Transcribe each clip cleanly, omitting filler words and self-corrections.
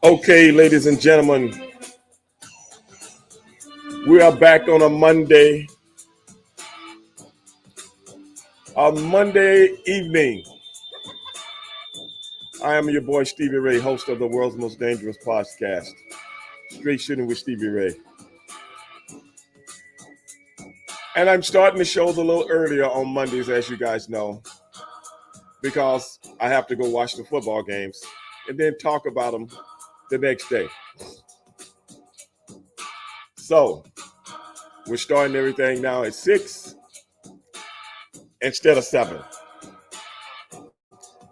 Okay, ladies and gentlemen, we are back on a Monday evening. I am your boy Stevie Ray, host of the world's most dangerous podcast, Straight Shooting with Stevie Ray. And I'm starting the shows a little earlier on Mondays, as you guys know, because I have to go watch the football games and then talk about them the next day. So we're starting everything now at 6 instead of 7. And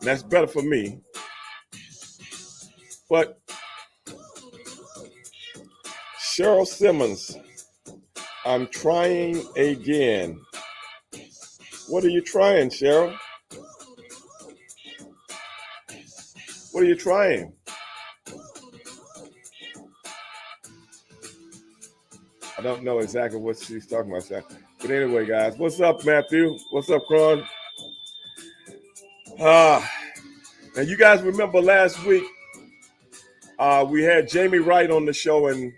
that's better for me. But Cheryl Simmons, I'm trying again. What are you trying, Cheryl? What are you trying? I don't know exactly what she's talking about. But anyway, guys, what's up, Matthew? What's up, Cron? And you guys remember last week we had Jamie Wright on the show, and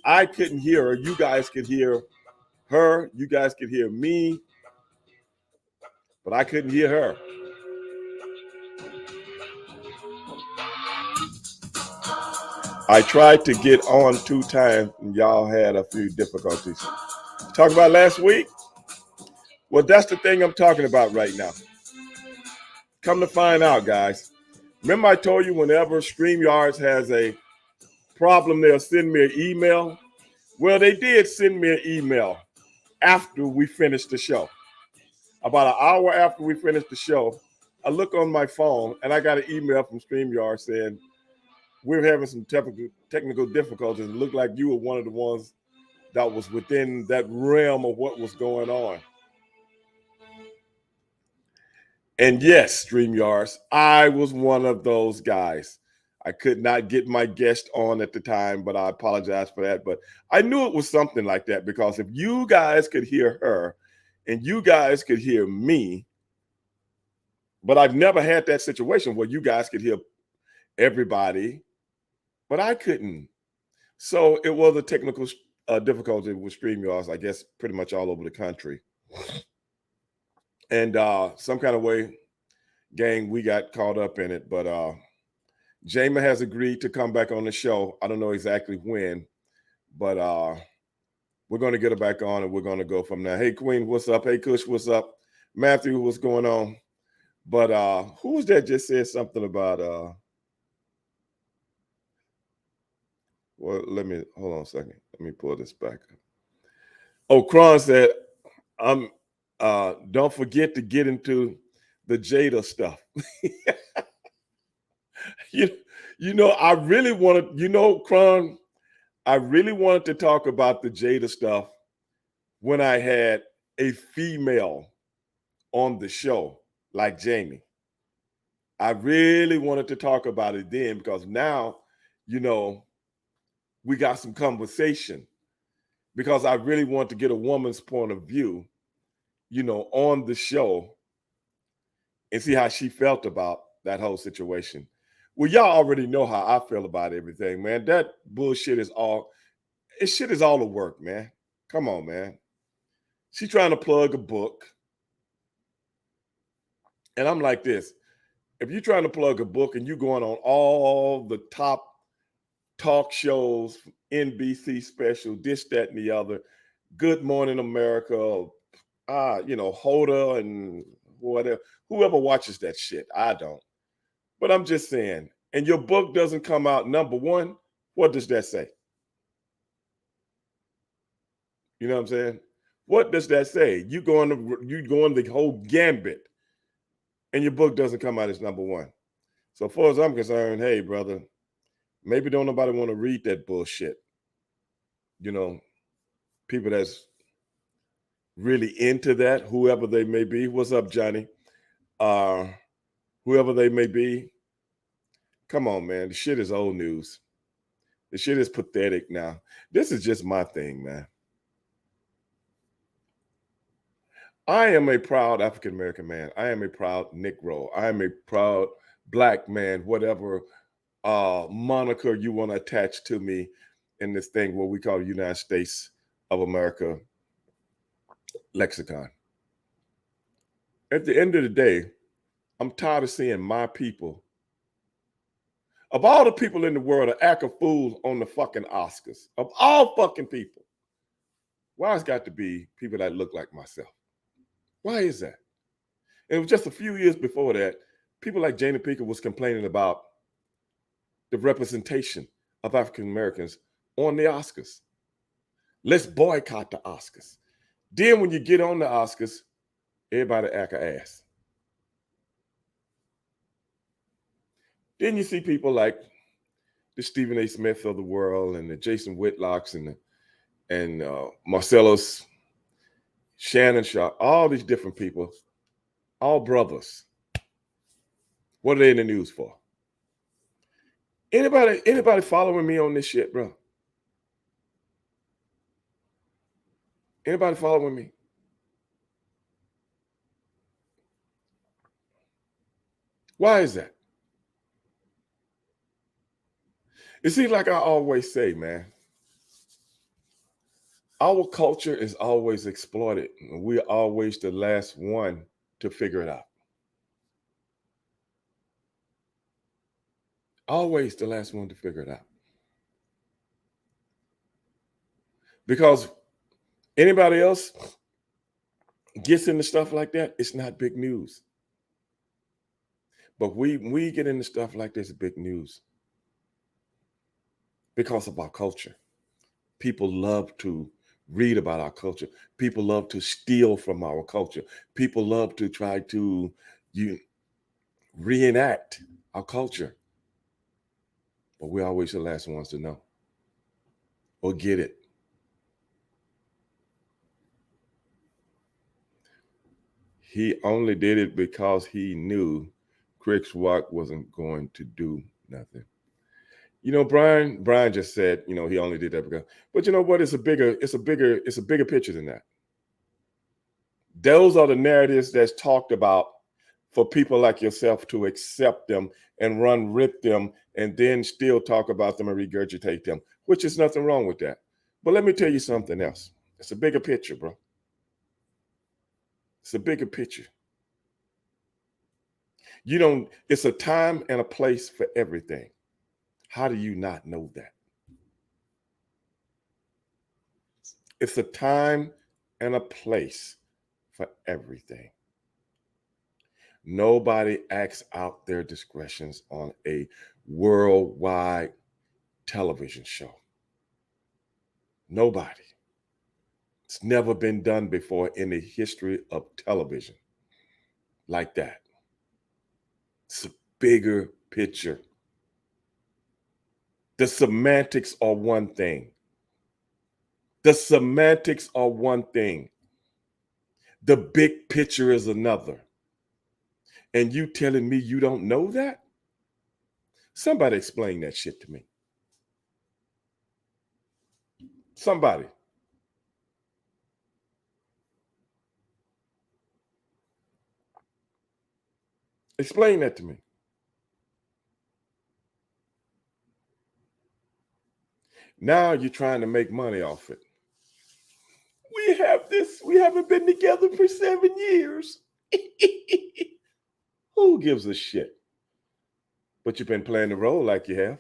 I couldn't hear her. You guys could hear her. You guys could hear me, but I couldn't hear her. I tried to get on 2 times, and y'all had a few difficulties. Talk about last week? Well, that's the thing I'm talking about right now. Come to find out, guys. Remember I told you whenever StreamYards has a problem, they'll send me an email? Well, they did send me an email after we finished the show. About an hour after we finished the show, I look on my phone, and I got an email from StreamYard saying, we're having some technical difficulties. It looked like you were one of the ones that was within that realm of what was going on. And yes, StreamYards, I was one of those guys. I could not get my guest on at the time, but I apologize for that. But I knew it was something like that, because if you guys could hear her and you guys could hear me, but I've never had that situation where you guys could hear everybody, but I couldn't. So it was a technical difficulty with StreamYards, I guess, pretty much all over the country. And some kind of way, gang, we got caught up in it. But Jamie has agreed to come back on the show. I don't know exactly when, but we're going to get her back on, and we're going to go from there. Hey, Queen, what's up? Hey, Kush, what's up? Matthew, what's going on? But who was that just said something about well, hold on a second. Let me pull this back. Oh, Kron said, don't forget to get into the Jada stuff. I really wanted, Kron, I really wanted to talk about the Jada stuff when I had a female on the show like Jamie. I really wanted to talk about it then, because now, we got some conversation, because I really want to get a woman's point of view, on the show, and see how she felt about that whole situation. Well, y'all already know how I feel about everything, man. That bullshit is all a work, man. Come on, man. She's trying to plug a book. And I'm like this. If you're trying to plug a book and you're going on all the top talk shows, NBC special, this, that, and the other, Good Morning America, Hoda and whatever, whoever watches that shit, I don't. But I'm just saying, and your book doesn't come out number 1, what does that say? You know what I'm saying? What does that say? You go on the whole gambit, and your book doesn't come out as number 1. So as far as I'm concerned, hey, brother, maybe don't nobody want to read that bullshit. People that's really into that, whoever they may be. What's up, Johnny? Whoever they may be. Come on, man. The shit is old news. The shit is pathetic now. This is just my thing, man. I am a proud African-American man. I am a proud Negro. I am a proud black man, whatever moniker you want to attach to me in this thing what we call the United States of America lexicon. At the end of the day, I'm tired of seeing my people, of all the people in the world, to act a fool on the fucking Oscars. Of all fucking people. Why it's got to be people that look like myself? Why is that? And it was just a few years before that, people like Jada Pinkett was complaining about the representation of African Americans on the Oscars. Let's boycott the Oscars. Then when you get on the Oscars, everybody act an ass. Then you see people like the Stephen A. Smith of the world and the Jason Whitlocks and Marcellus, Shannon Sharp, all these different people, all brothers. What are they in the news for? Anybody following me on this shit, bro? Anybody following me? Why is that? It seems like I always say, man, our culture is always exploited. We're always the last one to figure it out. Always the last one to figure it out. Because anybody else gets into stuff like that, it's not big news. But we get into stuff like this, big news. Because of our culture. People love to read about our culture. People love to steal from our culture. People love to try to reenact our culture. But we're always the last ones to know or get it. He only did it because he knew Chris Rock wasn't going to do nothing. You know, Brian just said, he only did that because, but you know what? It's a bigger picture than that. Those are the narratives that's talked about for people like yourself to accept them and run with them and then still talk about them and regurgitate them, which is nothing wrong with that. But let me tell you something else. It's a bigger picture, bro. It's a bigger picture. It's a time and a place for everything. How do you not know that? It's a time and a place for everything. Nobody acts out their discretions on a worldwide television show. Nobody. It's never been done before in the history of television like that. It's a bigger picture. The semantics are one thing. The semantics are one thing. The big picture is another. And you telling me you don't know that? Somebody explain that shit to me. Somebody. Explain that to me. Now you're trying to make money off it. We haven't been together for 7 years. Who gives a shit? But you've been playing the role like you have.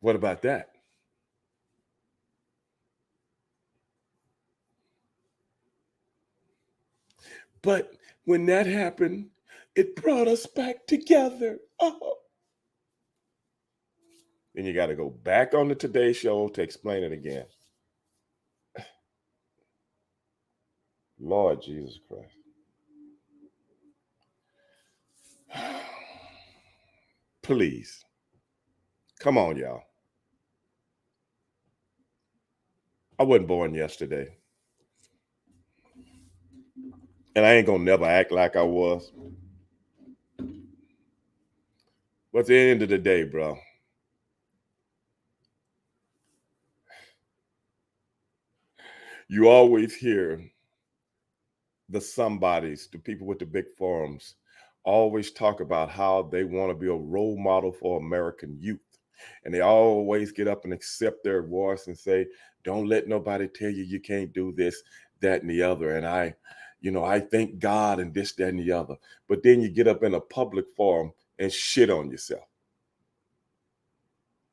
What about that? But when that happened, it brought us back together. Oh. Then you got to go back on the Today Show to explain it again. Lord Jesus Christ. Please. Come on, y'all. I wasn't born yesterday. And I ain't gonna never act like I was. But at the end of the day, bro, you always hear the somebodies, the people with the big forums, always talk about how they want to be a role model for American youth. And they always get up and accept their voice and say, don't let nobody tell you you can't do this, that, and the other. And I thank God and this, that, and the other. But then you get up in a public forum and shit on yourself.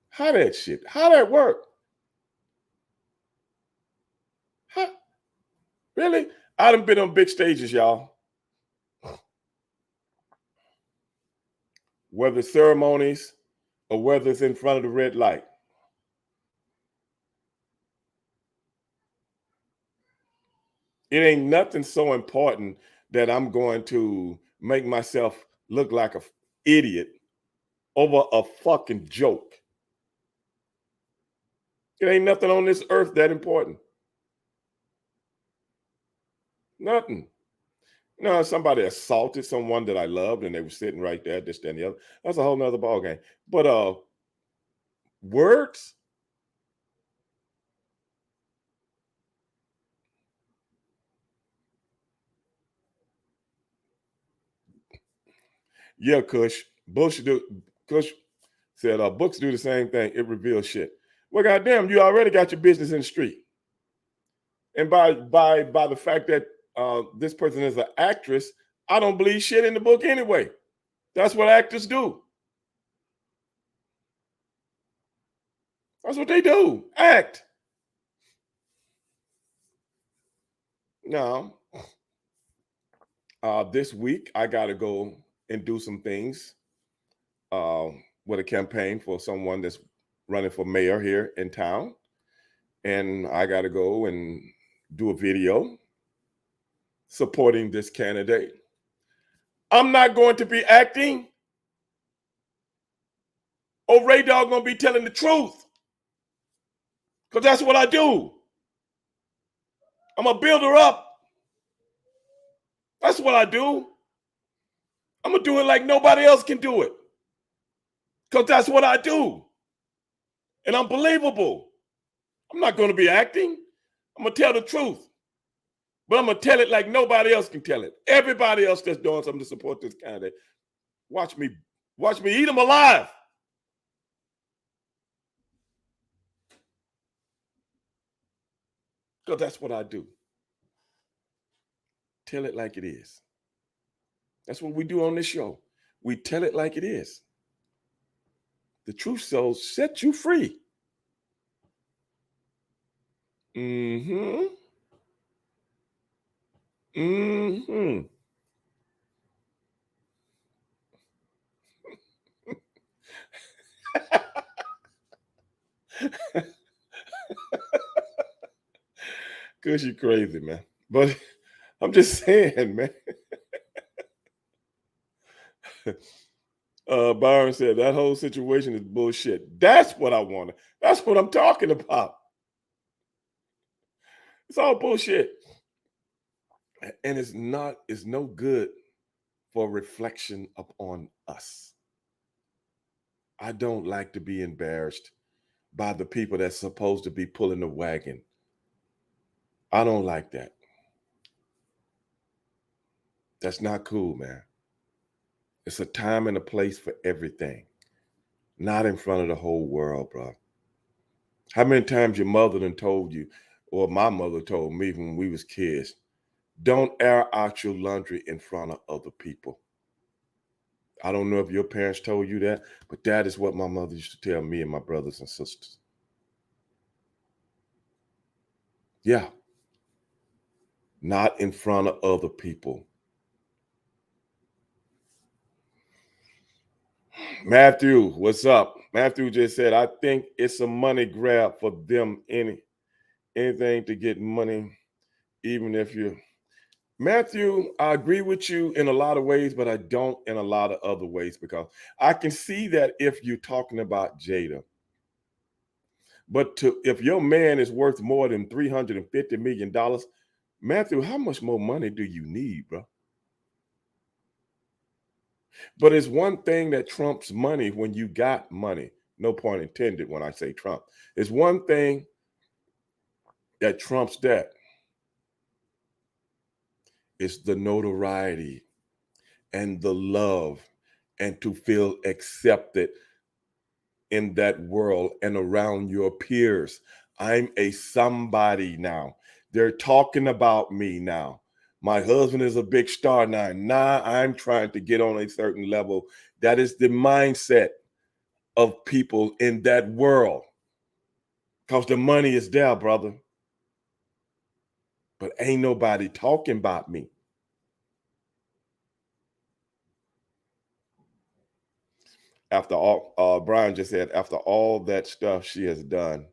How that work? How, really? I done been on big stages, y'all. Whether it's ceremonies or whether it's in front of the red light. It ain't nothing so important that I'm going to make myself look like an idiot over a fucking joke. It ain't nothing on this earth that important. Nothing. No, somebody assaulted someone that I loved and they were sitting right there, this, that, and the other. That's a whole nother ballgame. But words, yeah, Kush. Kush said books do the same thing. It reveals shit. Well, goddamn, you already got your business in the street. And by the fact that this person is an actress, I don't believe shit in the book anyway. That's what actors do. That's what they do. Act. Now, this week I got to go and do some things with a campaign for someone that's running for mayor here in town, and I got to go and do a video supporting this candidate. I'm not going to be acting. Oh, Ray Dog gonna be telling the truth, because that's what I do. I'm a builder up. That's what I do. I'm gonna do it like nobody else can do it, because that's what I do. And I'm believable. I'm not gonna be acting. I'm gonna tell the truth, but I'm gonna tell it like nobody else can tell it. Everybody else that's doing something to support this candidate, watch me eat them alive. Because that's what I do. Tell it like it is. That's what we do on this show. We tell it like it is. The truth shall set you free. Mm-hmm. Mm-hmm. Cause you crazy, man. But I'm just saying, man. Byron said that whole situation is bullshit. That's what I wanted. That's what I'm talking about. It's all bullshit. And it's no good for reflection upon us. I don't like to be embarrassed by the people that's supposed to be pulling the wagon. I don't like that. That's not cool, man. It's a time and a place for everything. Not in front of the whole world, bro. How many times your mother done told you, or my mother told me when we was kids, don't air out your laundry in front of other people. I don't know if your parents told you that, but that is what my mother used to tell me and my brothers and sisters. Yeah. Not in front of other people. Matthew, what's up? Matthew just said, I think it's a money grab for them. Anything to get money, even if you. Matthew, I agree with you in a lot of ways, but I don't in a lot of other ways, because I can see that if you're talking about Jada. But if your man is worth more than $350 million, Matthew, how much more money do you need, bro? But it's one thing that trumps money when you got money. No point intended when I say Trump. It's one thing that trumps that. It's the notoriety and the love and to feel accepted in that world and around your peers. I'm a somebody now. They're talking about me now. My husband is a big star now. Now I'm trying to get on a certain level. That is the mindset of people in that world. Because the money is there, brother. But ain't nobody talking about me. After all, Brian just said, after all that stuff she has done,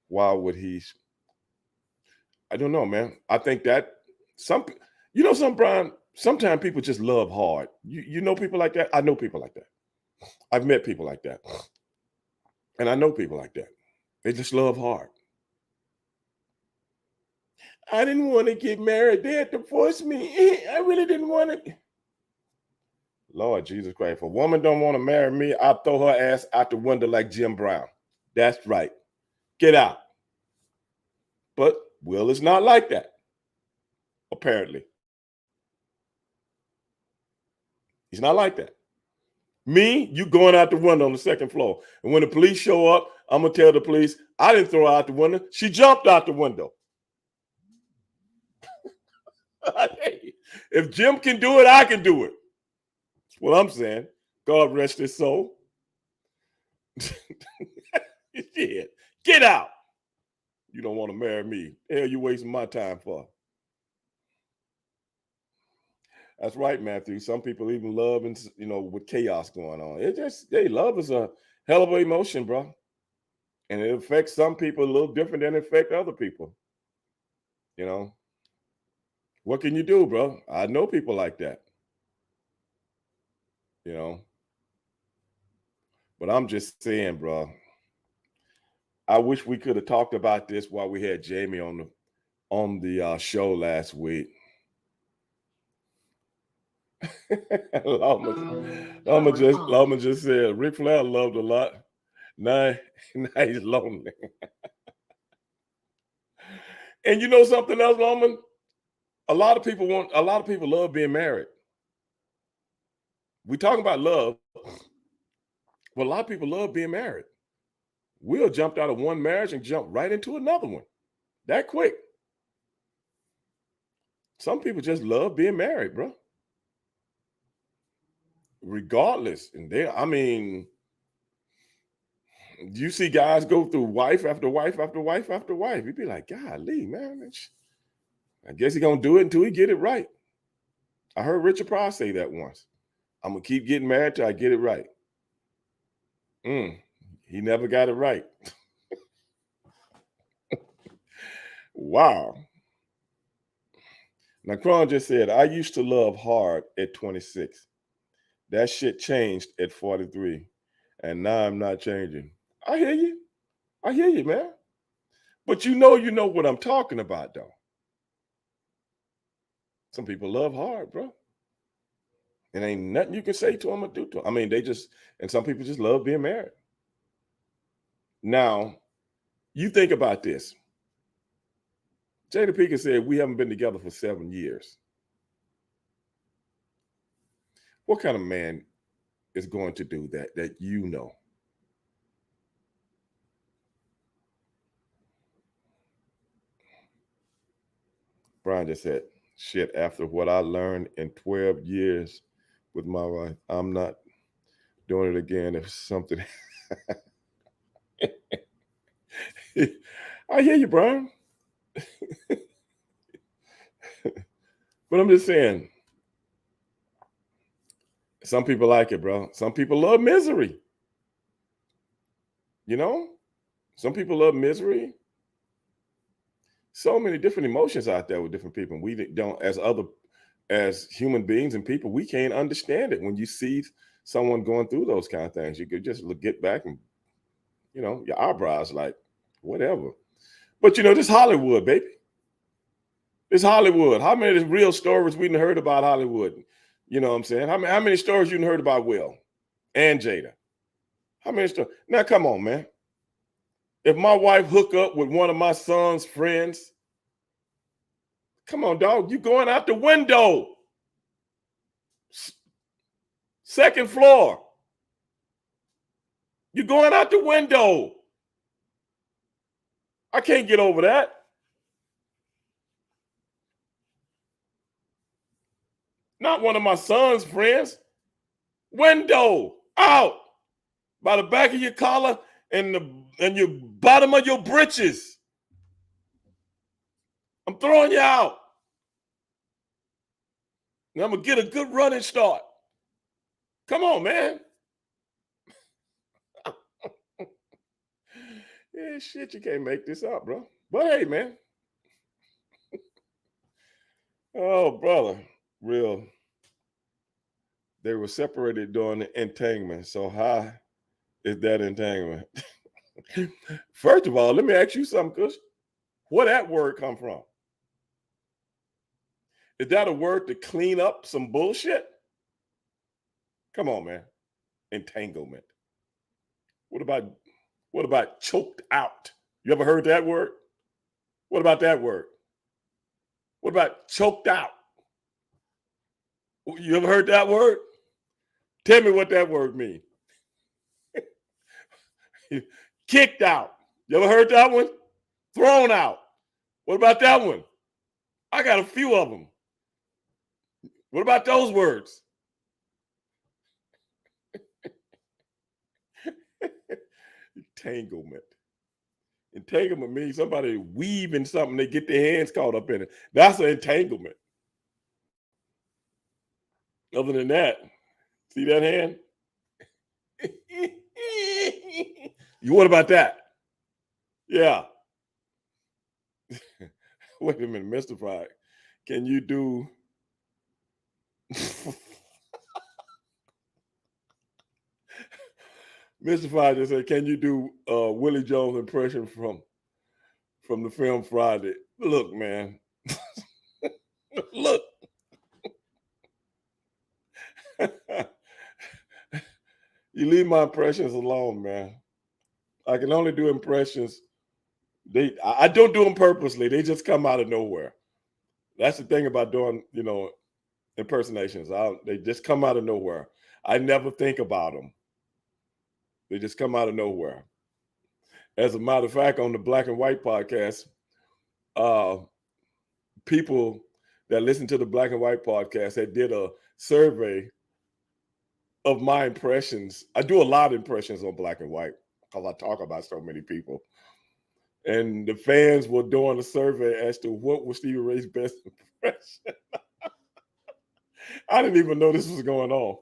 why would he? I don't know, man. I think that Brian, sometimes people just love hard. You know people like that? I know people like that. I've met people like that. And I know people like that. They just love hard. I didn't want to get married. They had to force me. I really didn't want to. Lord Jesus Christ. If a woman don't want to marry me, I'll throw her ass out the window like Jim Brown. That's right. Get out. But Will is not like that, apparently. He's not like that. Me, you going out the window on the second floor. And when the police show up, I'm going to tell the police, I didn't throw her out the window. She jumped out the window. If Jim can do it, I can do it. That's what I'm saying. God rest his soul. Shit. Get out. You don't want to marry me. Hell, you wasting my time for? That's right, Matthew. Some people even love, and with chaos going on. Love is a hell of an emotion, bro. And it affects some people a little different than it affects other people. What can you do, bro? I know people like that. But I'm just saying, bro, I wish we could have talked about this while we had Jamie on the show last week. Lama just said Ric Flair loved a lot. Now he's lonely. And you know something else, Lama? A lot of people love being married. We talking about love. Well, a lot of people love being married. Will jumped out of one marriage and jumped right into another one. That quick. Some people just love being married, bro. Regardless. And you see guys go through wife after wife after wife after wife. You'd be like, golly, man. I guess he's going to do it until he get it right. I heard Richard Pryor say that once. I'm going to keep getting married till I get it right. He never got it right. Wow. Now, Kron just said, I used to love hard at 26. That shit changed at 43. And now I'm not changing. I hear you, man. But you know what I'm talking about, though. Some people love hard, bro. And ain't nothing you can say to them or do to them. And some people just love being married. Now, you think about this. Jada Pinkett said, we haven't been together for 7 years. What kind of man is going to do that you know? Brian just said, shit, after what I learned in 12 years with my wife, I'm not doing it again if something. I hear you, Brian. But I'm just saying, some people like it, bro. Some people love misery. Some people love misery. So many different emotions out there with different people. We don't, as human beings and people, we can't understand it. When you see someone going through those kind of things, you could just get back and, your eyebrows like, whatever. But this Hollywood, baby. It's Hollywood. How many real stories we done heard about Hollywood? You know what I'm saying? How many stories you done heard about Will and Jada? How many stories? Now, come on, man. If my wife hook up with one of my son's friends, Come on, dog. You going out the window. Second floor. You're going out the window. I can't get over that. Not one of my son's friends. Window out by the back of your collar and your bottom of your britches. I'm throwing you out. And I'm gonna get a good running start. Come on, man. Yeah, shit, you can't make this up, bro. But hey, man. Oh, brother, real. They were separated during the entanglement. So how is that entanglement? First of all, let me ask you something, Kush. Where that word come from? Is that a word to clean up some bullshit? Come on, man. Entanglement. What about choked out? You ever heard that word? What about that word? What about choked out? You ever heard that word? Tell me what that word means. Kicked out. You ever heard that one? Thrown out. What about that one? I got a few of them. What about those words? Entanglement. Entanglement means somebody weaving something, they get their hands caught up in it. That's an entanglement. Other than that, see that hand? You what about that? Yeah. Wait a minute, mystified. Can you do mystified just said, can you do Willie Jones impression from the film Friday? Look, man. Look. You leave my impressions alone, man. I can only do impressions. I don't do them purposely. They just come out of nowhere. That's the thing about doing, impersonations. They just come out of nowhere. I never think about them. They just come out of nowhere. As a matter of fact, on the Black and White podcast, people that listen to the Black and White podcast, they did a survey of my impressions. I do a lot of impressions on Black and White because I talk about so many people. And the fans were doing a survey as to what was Stevie Ray's best impression. I didn't even know this was going on.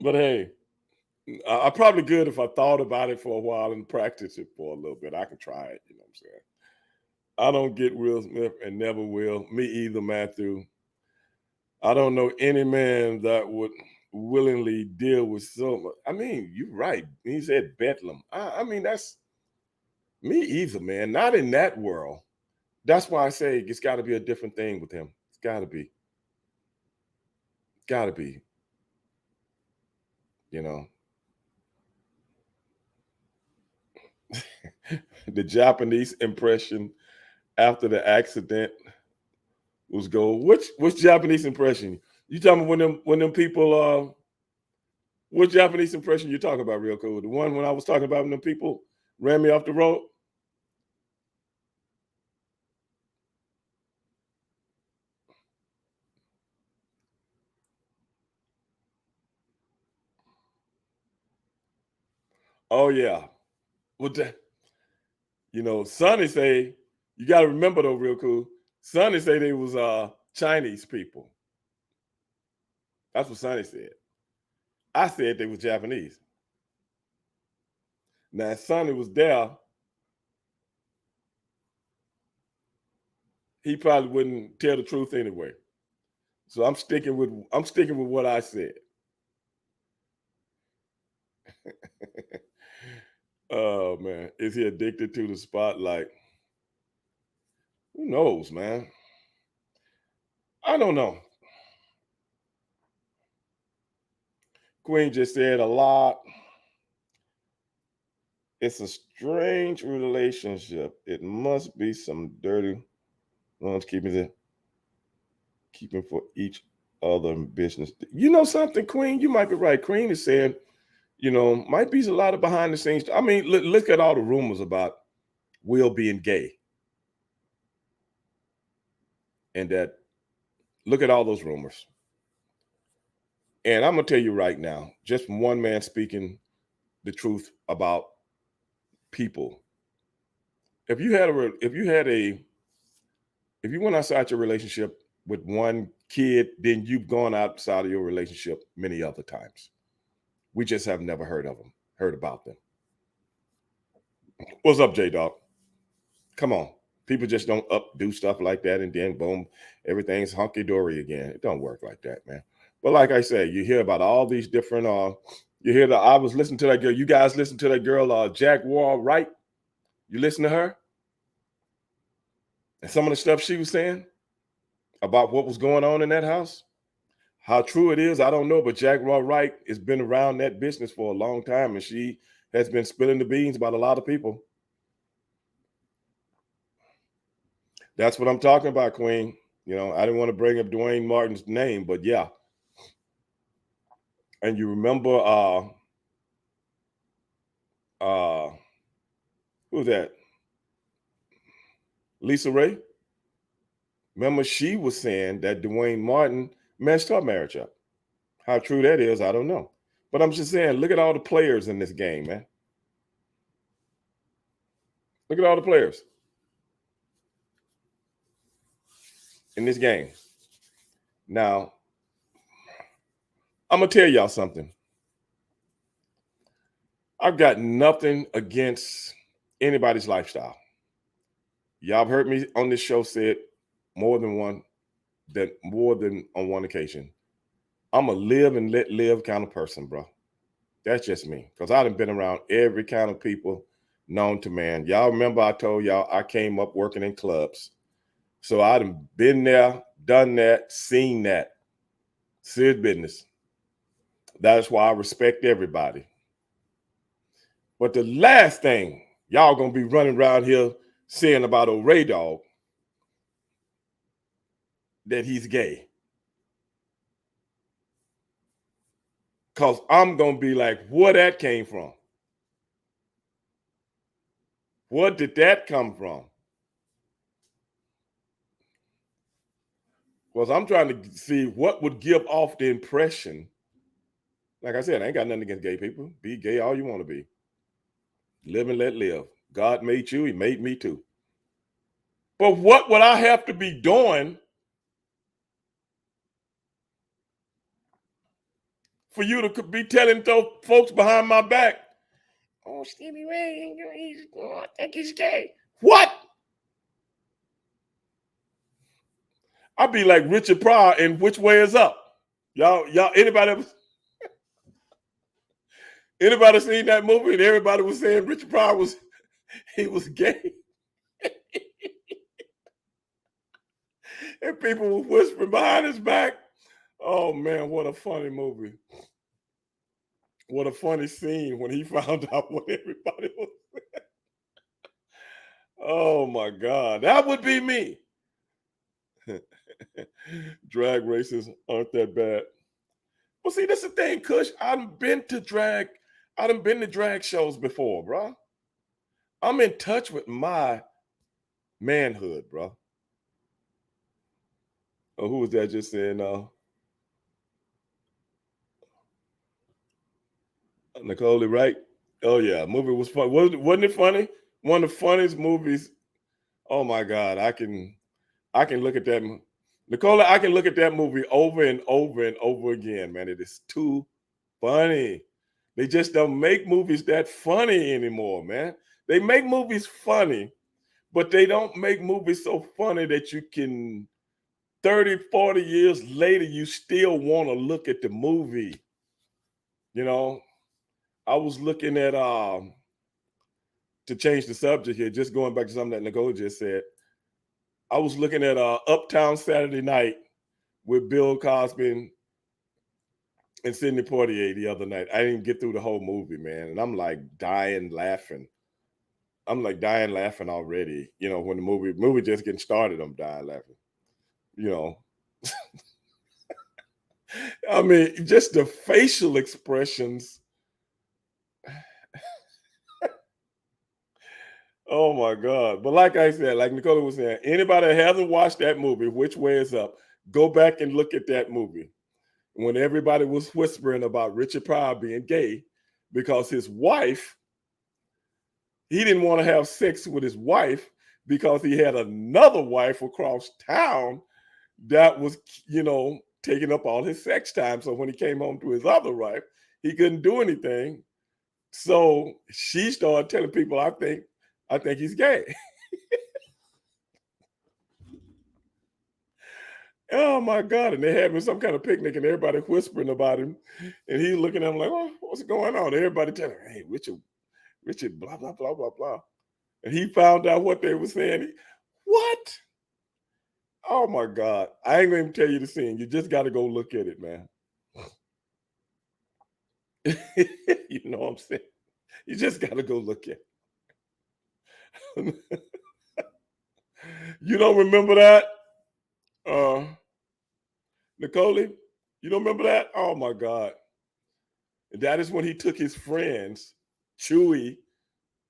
But hey, I'm probably good if I thought about it for a while and practice it for a little bit. I can try it, you know what I'm saying? I don't get Will Smith and never will. Me either, Matthew. I don't know any man that would willingly deal with so much. I mean, you're right. He said Bedlam. I mean, that's me either, man. Not in that world. That's why I say it's got to be a different thing with him. It's got to be. Got to be. You know. The Japanese impression after the accident was gold. Which Japanese impression? You talking about when them people what Japanese impression you talking about, real cool? The one when I was talking about when them people ran me off the road? Oh yeah. Well, Sonny say, you gotta remember though, real cool. Sonny say they was Chinese people. That's what Sonny said. I said they was Japanese. Now if Sonny was there, he probably wouldn't tell the truth anyway. So I'm sticking with what I said. Oh man, is he addicted to the spotlight? Who knows, man? I don't know. Queen just said a lot. It's a strange relationship. It must be some dirty ones keeping for each other business. You know something, Queen? You might be right. Queen is saying, might be a lot of behind the scenes. I mean, look at all the rumors about Will being gay, and that look at all those rumors. And I'm gonna tell you right now, just from one man speaking the truth about people. If you had a if you went outside your relationship with one kid, then you've gone outside of your relationship many other times. We just have never heard about them. What's up, J Dog? Come on. People just don't do stuff like that and then boom, everything's hunky dory again. It don't work like that, man. But like I say, you hear about all these different you hear I was listening to that girl. You guys listen to that girl, Jaguar Wright. You listen to her? And some of the stuff she was saying about what was going on in that house. How true it is, I don't know, but Jaguar Wright has been around that business for a long time, and she has been spilling the beans about a lot of people. That's what I'm talking about, Queen. I didn't want to bring up Dwayne Martin's name, but yeah. And you remember who's that? Lisa Ray? Remember she was saying that Dwayne Martin messed her marriage up. How true that is, I don't know. But I'm just saying, look at all the players in this game, man. Look at all the players in this game. Now, I'm going to tell y'all something. I've got nothing against anybody's lifestyle. Y'all have heard me on this show say it more than on one occasion. I'm a live and let live kind of person, bro. That's just me. Because I done been around every kind of people known to man. Y'all remember I told y'all I came up working in clubs. So I done been there, done that, seen that. Serious business. That's why I respect everybody. But the last thing y'all gonna be running around here saying about old Ray Dog, that he's gay. Because I'm gonna be like, where that came from? Where did that come from? Because I'm trying to see what would give off the impression. Like I said, I ain't got nothing against gay people. Be gay all you want to be. Live and let live. God made you, he made me too. But what would I have to be doing for you to be telling those folks behind my back, oh, Stevie Ray, I think he's gay. What? I'd be like Richard Pryor in Which Way Is Up? Y'all, anybody seen that movie? And everybody was saying Richard Pryor was gay. And people were whispering behind his back. Oh man, what a funny movie. What a funny scene when he found out what everybody was saying. Oh my God, that would be me. Drag races aren't that bad. Well, see, that's the thing, Kush. I done been to drag shows before, bro. I'm in touch with my manhood, bro. Oh, who was that just saying? Nicole, right? Oh yeah, movie was fun. Wasn't it funny? One of the funniest movies. Oh my God, I can look at that. Nicola, I can look at that movie over and over and over again, man. It is too funny. They just don't make movies that funny anymore, man. They make movies funny, but they don't make movies so funny that you can 30, 40 years later, you still want to look at the movie. I was looking at to change the subject here, just going back to something that Nicole just said. I was looking at Uptown Saturday Night with Bill Cosby and Sidney Poitier the other night. I didn't get through the whole movie, man, and I'm like dying laughing. I'm like dying laughing already. You know, when the movie just getting started, I'm dying laughing. You know, I mean, just the facial expressions. Oh my God. But like I said, like Nicola was saying, anybody that hasn't watched that movie, Which Way Is Up, go back and look at that movie. When everybody was whispering about Richard Pryor being gay because his wife, he didn't want to have sex with his wife because he had another wife across town that was, taking up all his sex time. So when he came home to his other wife, he couldn't do anything. So she started telling people, I think he's gay. Oh my God. And they had him some kind of picnic and everybody whispering about him. And he's looking at him like, oh, what's going on? Everybody telling him, hey, Richard, blah, blah, blah, blah, blah. And he found out what they were saying. What? Oh my God. I ain't going to tell you the scene. You just got to go look at it, man. You know what I'm saying? You just got to go look at it. You don't remember that? Nicole, you don't remember that? Oh my God. And that is when he took his friends, Chewy,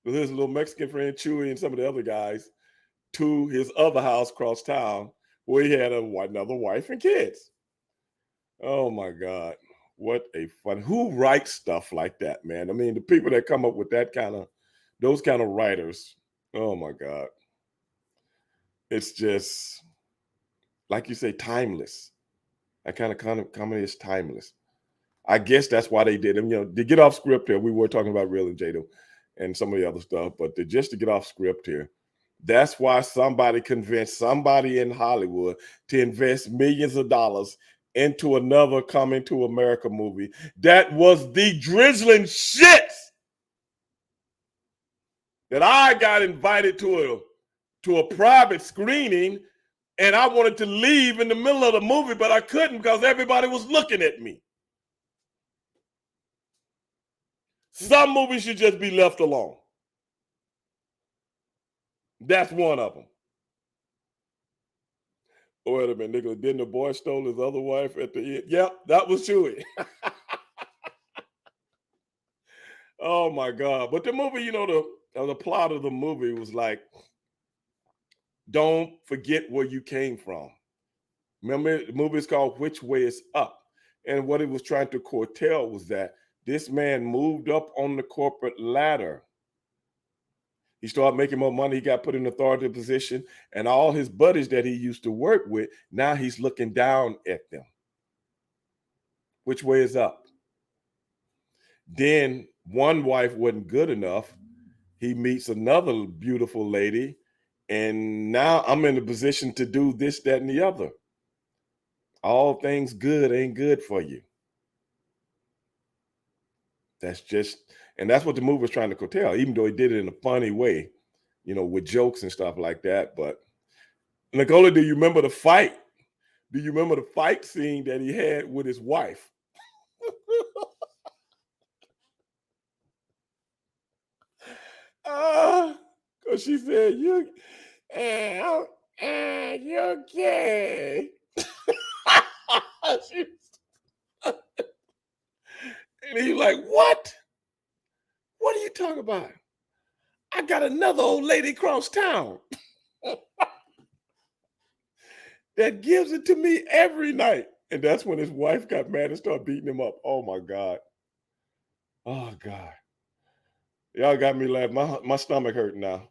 with his little Mexican friend Chewy and some of the other guys, to his other house across town where he had another wife and kids. Oh my God. What a fun. Who writes stuff like that, man? I mean, the people that come up with those kind of writers, oh my God. It's just, like you say, timeless. That kind of comedy is timeless. I guess that's why they did them. To get off script here, we were talking about Real and Jado and some of the other stuff, but just to get off script here, that's why somebody convinced somebody in Hollywood to invest millions of dollars into another Coming to America movie that was the drizzling shit that I got invited to a private screening, and I wanted to leave in the middle of the movie, but I couldn't because everybody was looking at me. Some movies should just be left alone. That's one of them. Oh, wait a minute, nigga. Didn't the boy stole his other wife at the end? Yep, that was Chewy. Oh my God. But the movie, the plot of the movie was like, don't forget where you came from. Remember, the movie is called Which Way Is Up. And what it was trying to foretell was that this man moved up on the corporate ladder. He started making more money. He got put in authority position, and all his buddies that he used to work with, now he's looking down at them. Which way is up? Then one wife wasn't good enough. He meets another beautiful lady, and now I'm in a position to do this, that, and the other. All things good ain't good for you. And that's what the movie was trying to tell, even though he did it in a funny way, with jokes and stuff like that. But Nicola, do you remember the fight? Do you remember the fight scene that he had with his wife? Because she said, you're gay. And he's like, what? What are you talking about? I got another old lady across town that gives it to me every night. And that's when his wife got mad and started beating him up. Oh my God. Oh God. Y'all got me laughing. My stomach hurting now.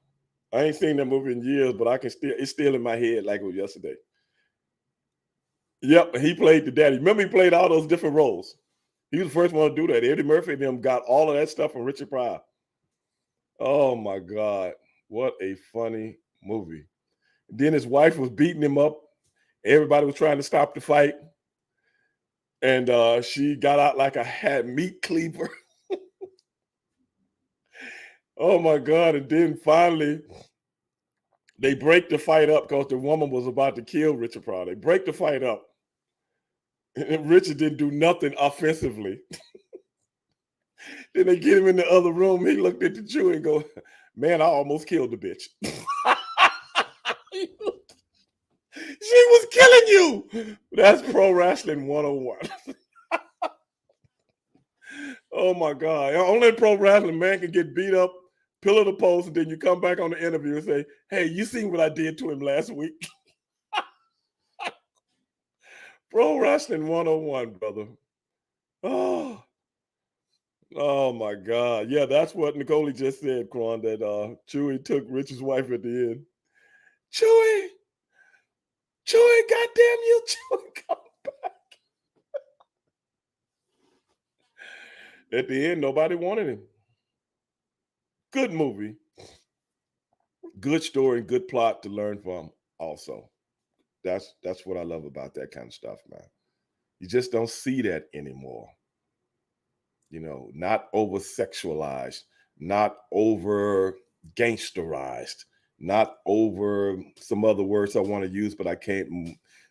I ain't seen that movie in years, but it's still in my head like it was yesterday. Yep, he played the daddy. Remember, he played all those different roles. He was the first one to do that. Eddie Murphy and them got all of that stuff from Richard Pryor. Oh my God. What a funny movie. Then his wife was beating him up. Everybody was trying to stop the fight. And she got out like a meat cleaver. Oh my God. And then finally, they break the fight up because the woman was about to kill Richard Pryor. They break the fight up. And Richard didn't do nothing offensively. Then they get him in the other room. He looked at the Jew and go, man, I almost killed the bitch. She was killing you. That's pro wrestling 101. Oh my God. Only in pro wrestling, man can get beat up, pillar the post, and then you come back on the interview and say, hey, you seen what I did to him last week? Pro wrestling 101, brother. Oh my God. Yeah, that's what Nicole just said, Quan, that Chewy took Richard's wife at the end. Chewy, goddamn you, Chewy, come back. At the end, nobody wanted him. Good movie. Good story, good plot to learn from also. That's what I love about that kind of stuff, man. You just don't see that anymore. You know, not over sexualized, not over gangsterized, not over some other words I want to use, but I can't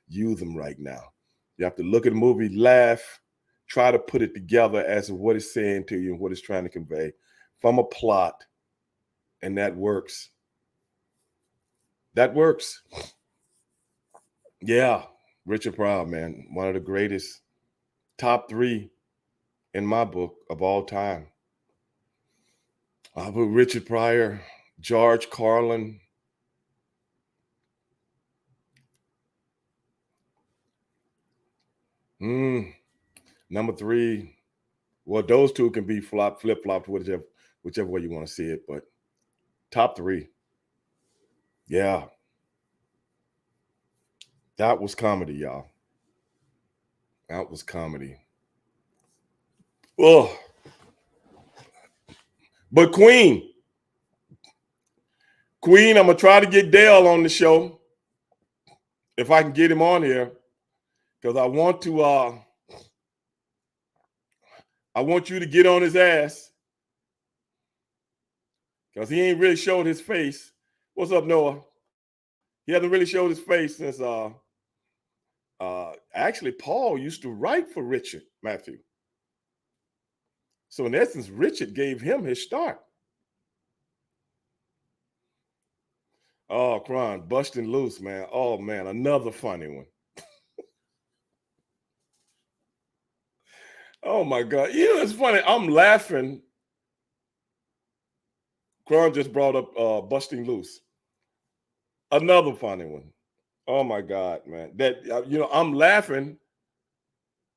use them right now. You have to look at the movie, laugh, try to put it together as to what it's saying to you and what it's trying to convey from a plot, and that works. That works. Yeah, Richard Pryor, man, one of the greatest, top 3 in my book of all time. But Richard Pryor, George Carlin, number 3. Well, those two can be flip-flopped, whichever way you want to see it, but top 3. Yeah. That was comedy, y'all. That was comedy. Oh. But Queen, I'm going to try to get Dale on the show if I can get him on here, because I want you to get on his ass, because he ain't really showed his face. What's up, Noah? He hasn't really showed his face since actually Paul used to write for Richard Matthew. So in essence, Richard gave him his start. Oh, crying, busting loose, man. Oh man, another funny one. Oh my God. You know, it's funny. I'm laughing. Kron just brought up busting loose. Another funny one. Oh my God, man. That I'm laughing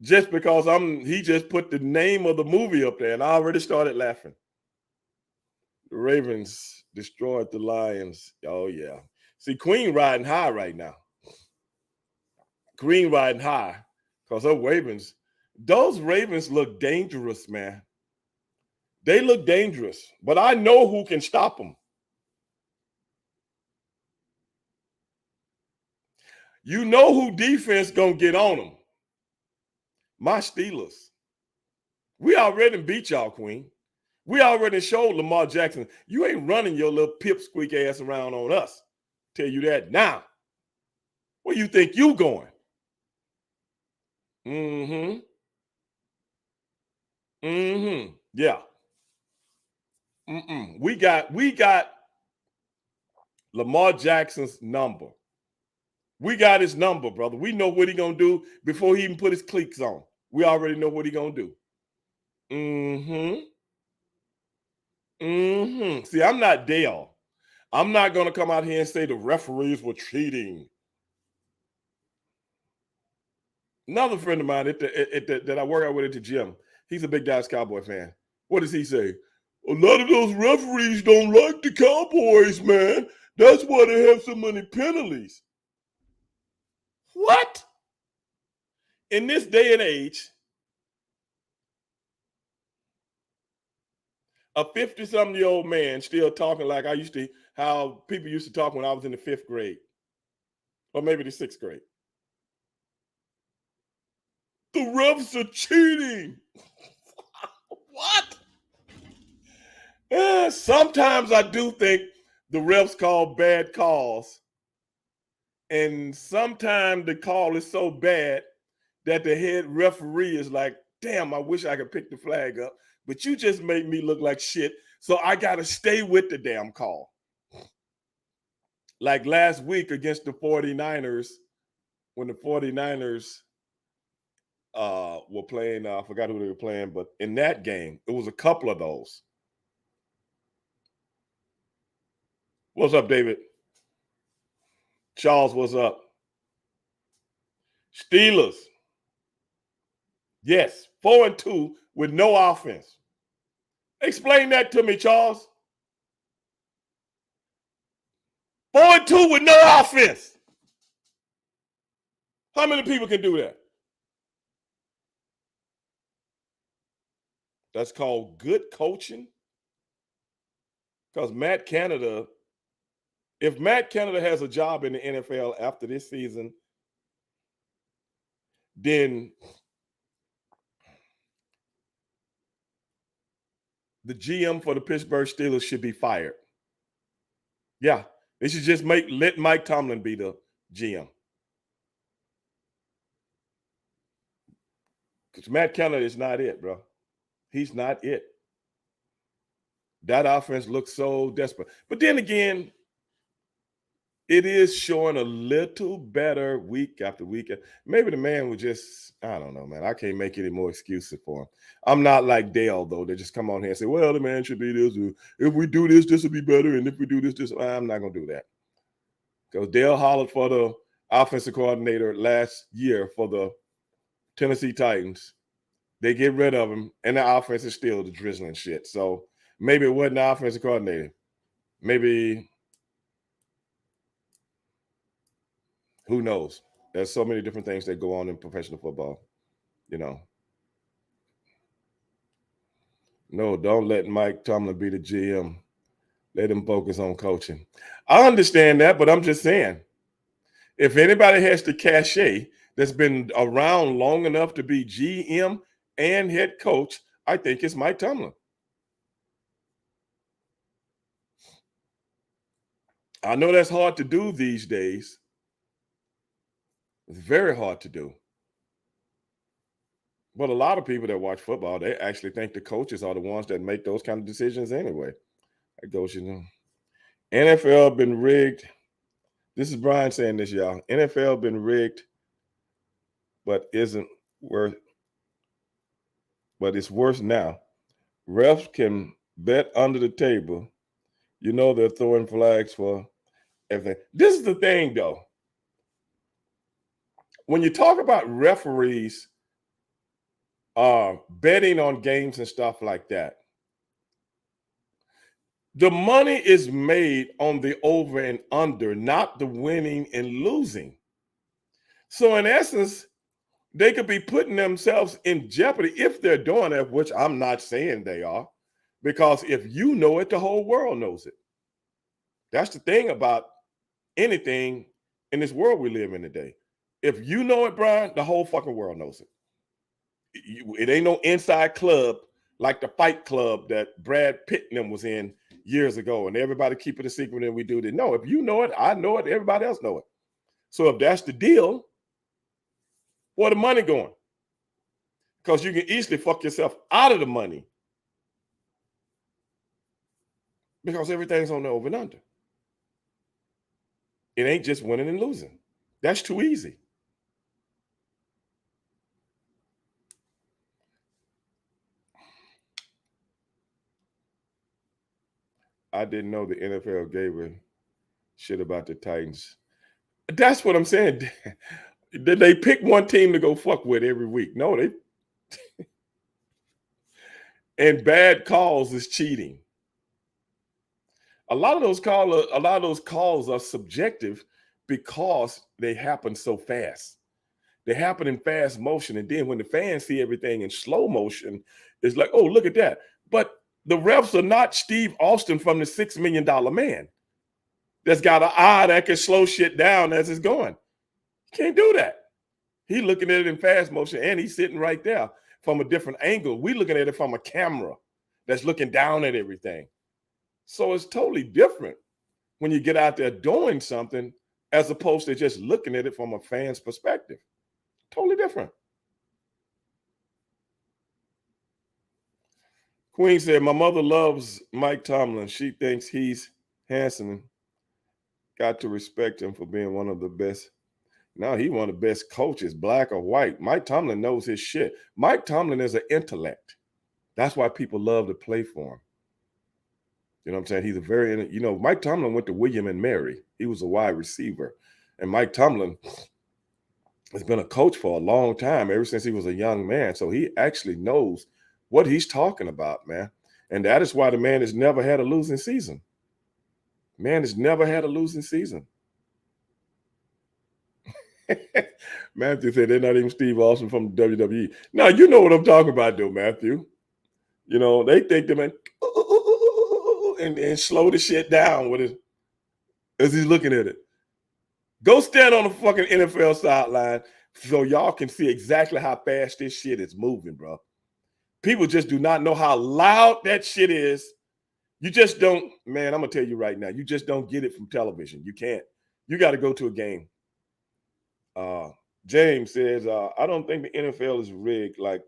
just because he just put the name of the movie up there and I already started laughing. The Ravens destroyed the Lions. Oh yeah. See, Queen riding high right now. Queen riding high because her those Ravens look dangerous, man. They look dangerous, but I know who can stop them. You know who defense gonna get on them? My Steelers. We already beat y'all, Queen. We already showed Lamar Jackson, you ain't running your little pipsqueak ass around on us. Tell you that now. Where you think you going? Yeah. We got Lamar Jackson's number. We got his number, brother. We know what he gonna do before he even put his cleats on. We already know what he gonna do. See, I'm not Dale. I'm not gonna come out here and say the referees were cheating. Another friend of mine that I work out with at the gym, he's a big Dallas Cowboy fan. What does he say? A lot of those referees don't like the Cowboys, man. That's why they have so many penalties. What? In this day and age, a 50-something-year-old man still talking like how people used to talk when I was in the 5th grade. Or maybe the 6th grade. The refs are cheating. What? Sometimes I do think the refs call bad calls. And sometimes the call is so bad that the head referee is like, damn, I wish I could pick the flag up, but you just made me look like shit, so I got to stay with the damn call. Like last week against the 49ers, when the 49ers were playing, I forgot who they were playing, but in that game, it was a couple of those. What's up, David? Charles, what's up? Steelers. Yes, 4-2 with no offense. Explain that to me, Charles. 4-2 with no offense. How many people can do that? That's called good coaching. Because Matt Canada, if Matt Canada has a job in the NFL after this season, then the GM for the Pittsburgh Steelers should be fired. Yeah, they should just let Mike Tomlin be the GM. Because Matt Canada is not it, bro. He's not it. That offense looks so desperate. But then again, it is showing a little better week after week. Maybe the man was just, I don't know, man. I can't make any more excuses for him. I'm not like Dale, though. They just come on here and say, well, the man should be this. If we do this, this will be better. And if we do this, I'm not going to do that. Because Dale hollered for the offensive coordinator last year for the Tennessee Titans. They get rid of him, and the offense is still the drizzling shit. So maybe it wasn't the offensive coordinator. Maybe, who knows? There's so many different things that go on in professional football, you know. No, don't let Mike Tomlin be the GM. Let him focus on coaching. I understand that, but I'm just saying, if anybody has the cachet that's been around long enough to be GM and head coach, I think it's Mike Tomlin. I know that's hard to do these days. It's very hard to do. But a lot of people that watch football, they actually think the coaches are the ones that make those kind of decisions anyway. That goes, you know. NFL been rigged. This is Brian saying this, y'all. NFL been rigged, but isn't worth. But it's worse now. Refs can bet under the table. You know they're throwing flags for everything. This is the thing, though. When you talk about referees betting on games and stuff like that, the money is made on the over and under, not the winning and losing. So in essence, they could be putting themselves in jeopardy if they're doing it, which I'm not saying they are, because if you know it, the whole world knows it. That's the thing about anything in this world we live in today. If you know it, Brian, the whole fucking world knows it. It ain't no inside club like the Fight Club that Brad Pitt and them was in years ago, and everybody keep it a secret and we do that. No, if you know it, I know it, everybody else know it. So if that's the deal, where the money going? Because you can easily fuck yourself out of the money because everything's on the over and under. It ain't just winning and losing. That's too easy. I didn't know the NFL gave a shit about the Titans. That's what I'm saying. Did they pick one team to go fuck with every week? No, they and bad calls is cheating. A lot of those calls are subjective because they happen so fast. They happen in fast motion, and then when the fans see everything in slow motion, it's like, oh, look at that. But the refs are not Steve Austin from the $6 Million Man that's got an eye that can slow shit down as it's going. You can't do that. He's looking at it in fast motion, and he's sitting right there from a different angle. We're looking at it from a camera that's looking down at everything. So it's totally different when you get out there doing something as opposed to just looking at it from a fan's perspective. Totally different. Queen said, my mother loves Mike Tomlin. She thinks he's handsome. Got to respect him for being one of the best. Now he one of the best coaches, black or white. Mike Tomlin knows his shit. Mike Tomlin is an intellect. That's why people love to play for him. You know what I'm saying? He's a very, Mike Tomlin went to William and Mary. He was a wide receiver. And Mike Tomlin has been a coach for a long time, ever since he was a young man. So he actually knows what he's talking about, man. And that is why the man has never had a losing season. Man has never had a losing season. Matthew said they're not even Steve Austin from the WWE. Now, you know what I'm talking about, though, Matthew. They think the man and slow the shit down with it as he's looking at it. Go stand on the fucking NFL sideline so y'all can see exactly how fast this shit is moving, bro. People just do not know how loud that shit is. You just don't, man, I'm going to tell you right now, you just don't get it from television. You can't. You got to go to a game. James says, I don't think the NFL is rigged like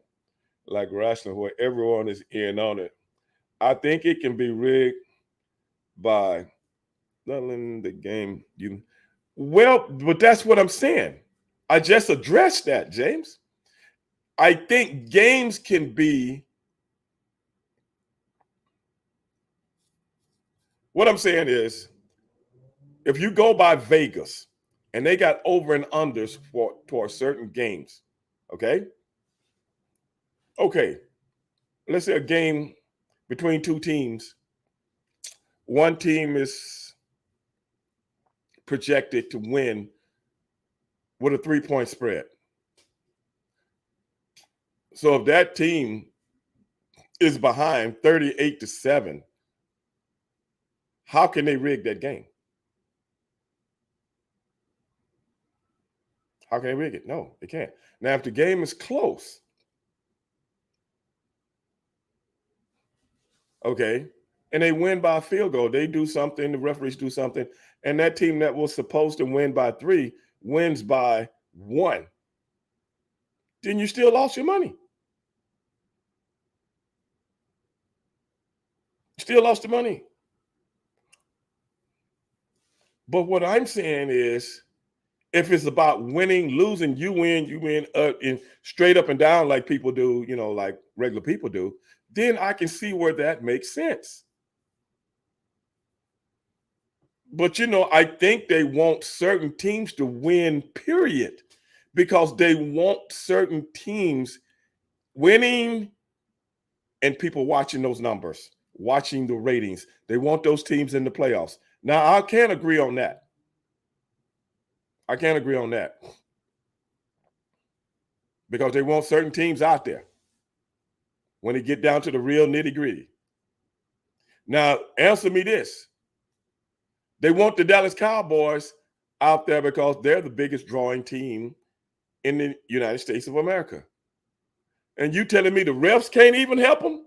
wrestling where everyone is in on it. I think it can be rigged by letting the game. But that's what I'm saying. I just addressed that, James. I think games can be. What I'm saying is, if you go by Vegas and they got over and unders for certain games, okay? Okay, let's say a game between two teams. One team is projected to win with a 3-point spread. So if that team is behind 38-7, how can they rig that game? How can they rig it? No, they can't. Now, if the game is close, okay, and they win by a field goal, they do something, the referees do something, and that team that was supposed to win by 3 wins by 1, then you still lost your money. Still lost the money. But what I'm saying is, if it's about winning, losing, you win in straight up and down like people do, like regular people do, then I can see where that makes sense. But, I think they want certain teams to win, period, because they want certain teams winning and people watching those numbers, watching the ratings. They want those teams in the playoffs. Now, I can't agree on that. I can't agree on that because they want certain teams out there when they get down to the real nitty-gritty. Now, answer me this. They want the Dallas Cowboys out there because they're the biggest drawing team in the United States of America. And you telling me the refs can't even help them?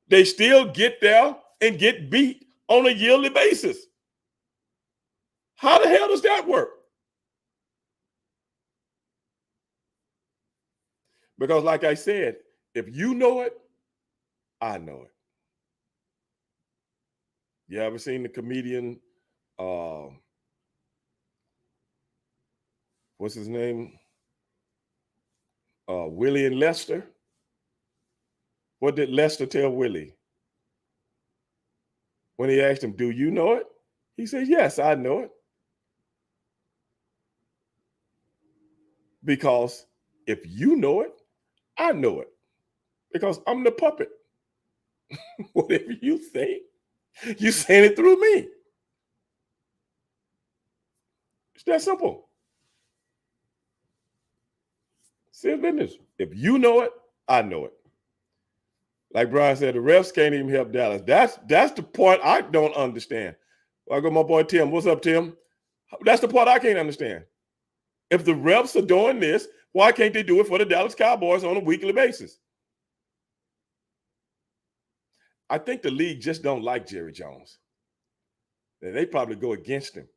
They still get there and get beat on a yearly basis. How the hell does that work? Because like I said, if you know it, I know it. You ever seen the comedian, what's his name? Willie and Lester? What did Lester tell Willie? When he asked him, do you know it? He said, yes, I know it. Because if you know it, I know it. Because I'm the puppet. Whatever you say, you saying it through me. It's that simple. Serious business. If you know it, I know it. Like Brian said, the refs can't even help Dallas. That's the part I don't understand. I got my boy Tim. What's up, Tim? That's the part I can't understand. If the refs are doing this, why can't they do it for the Dallas Cowboys on a weekly basis? I think the league just don't like Jerry Jones. They probably go against him.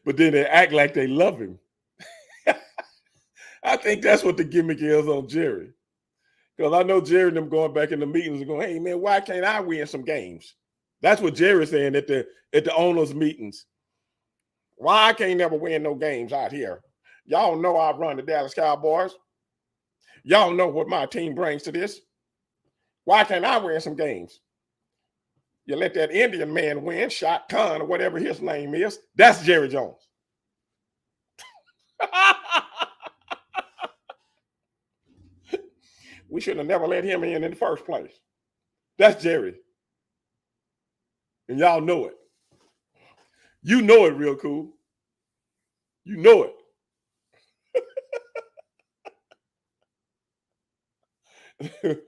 But then they act like they love him. I think that's what the gimmick is on Jerry. Because I know Jerry and them going back in the meetings and going, hey man, why can't I win some games? That's what Jerry's saying at the owners' meetings. Why I can't never win no games out here? Y'all know I run the Dallas Cowboys. Y'all know what my team brings to this. Why can't I win some games? You let that Indian man win, Shot Khan or whatever his name is. That's Jerry Jones. We should have never let him in the first place. That's Jerry. And y'all know it. You know it real cool. You know it.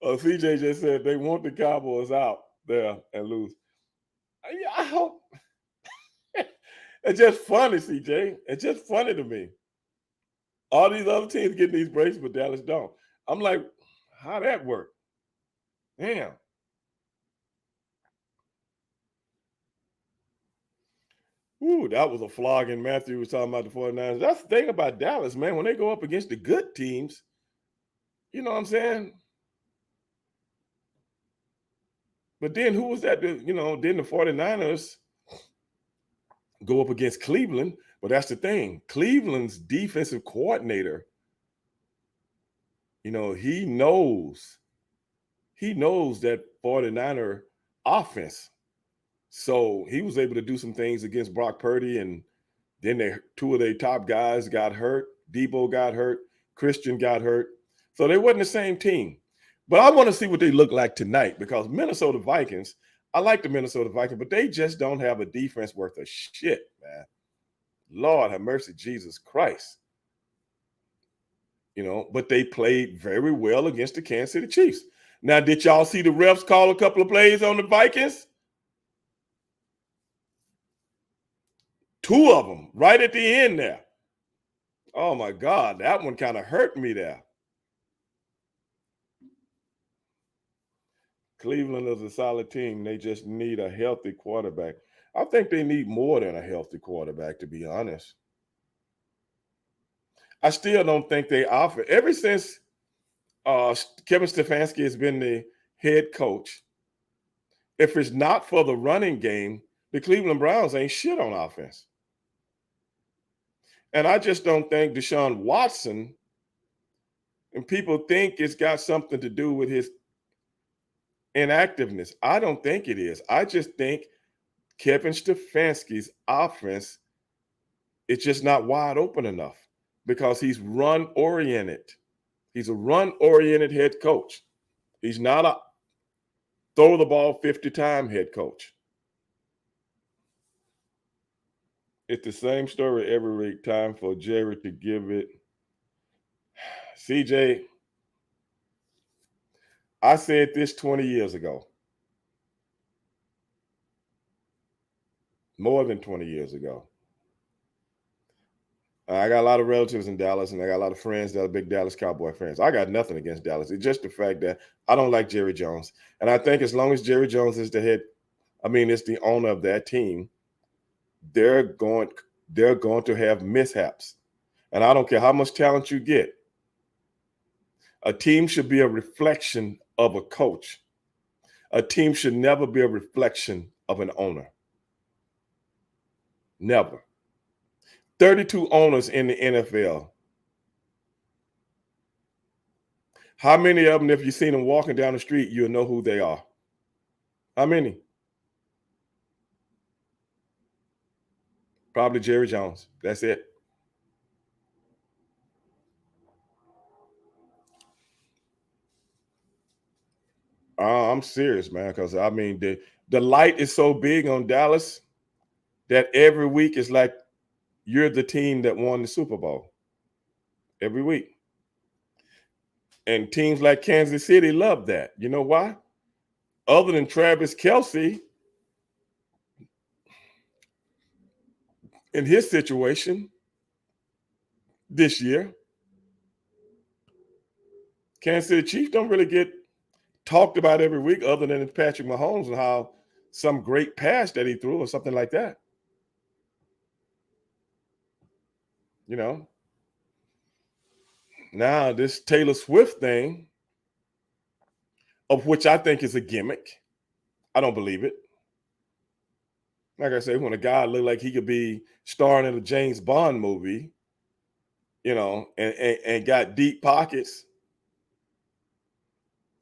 CJ just said they want the Cowboys out there and lose. I hope. It's just funny, CJ. It's just funny to me. All these other teams getting these breaks, but Dallas don't. I'm like, how that work? Damn. Ooh, that was a flogging. Matthew was talking about the 49ers. That's the thing about Dallas, man. When they go up against the good teams, you know what I'm saying? But then who was that? Then the 49ers go up against Cleveland. But that's the thing. Cleveland's defensive coordinator, he knows that 49er offense. So he was able to do some things against Brock Purdy, and then two of their top guys got hurt. Debo got hurt. Christian got hurt. So they wasn't the same team. But I want to see what they look like tonight, because Minnesota Vikings, I like the Minnesota Vikings, but they just don't have a defense worth a shit, man. Lord have mercy, Jesus Christ. But they played very well against the Kansas City Chiefs. Now, did y'all see the refs call a couple of plays on the Vikings? Two of them right at the end there. Oh, my God. That one kind of hurt me there. Cleveland is a solid team. They just need a healthy quarterback. I think they need more than a healthy quarterback, to be honest. I still don't think they offer. Ever since Kevin Stefanski has been the head coach, if it's not for the running game, the Cleveland Browns ain't shit on offense. And I just don't think Deshaun Watson, and people think it's got something to do with his inactiveness. I don't think it is. I just think Kevin Stefanski's offense, it's just not wide open enough because he's run-oriented. He's a run-oriented head coach. He's not a throw the ball 50-time head coach. It's the same story every week. Time for Jerry to give it. CJ, I said this 20 years ago. More than 20 years ago. I got a lot of relatives in Dallas, and I got a lot of friends that are big Dallas Cowboy fans. I got nothing against Dallas. It's just the fact that I don't like Jerry Jones. And I think as long as Jerry Jones is it's the owner of that team, they're going to have mishaps. And I don't care how much talent you get. A team should be a reflection of a coach. A team should never be a reflection of an owner. Never. 32 owners in the NFL. How many of them, if you seen them walking down the street, you'll know who they are? How many? Probably Jerry Jones. That's it. I'm serious, man, because the light is so big on Dallas that every week is like you're the team that won the Super Bowl. Every week. And teams like Kansas City love that. You know why? Other than Travis Kelce, in his situation this year, Kansas City Chiefs don't really get talked about every week other than Patrick Mahomes and how some great pass that he threw or something like that. Now, this Taylor Swift thing, of which I think is a gimmick, I don't believe it. Like I say, when a guy look like he could be starring in a James Bond movie, and got deep pockets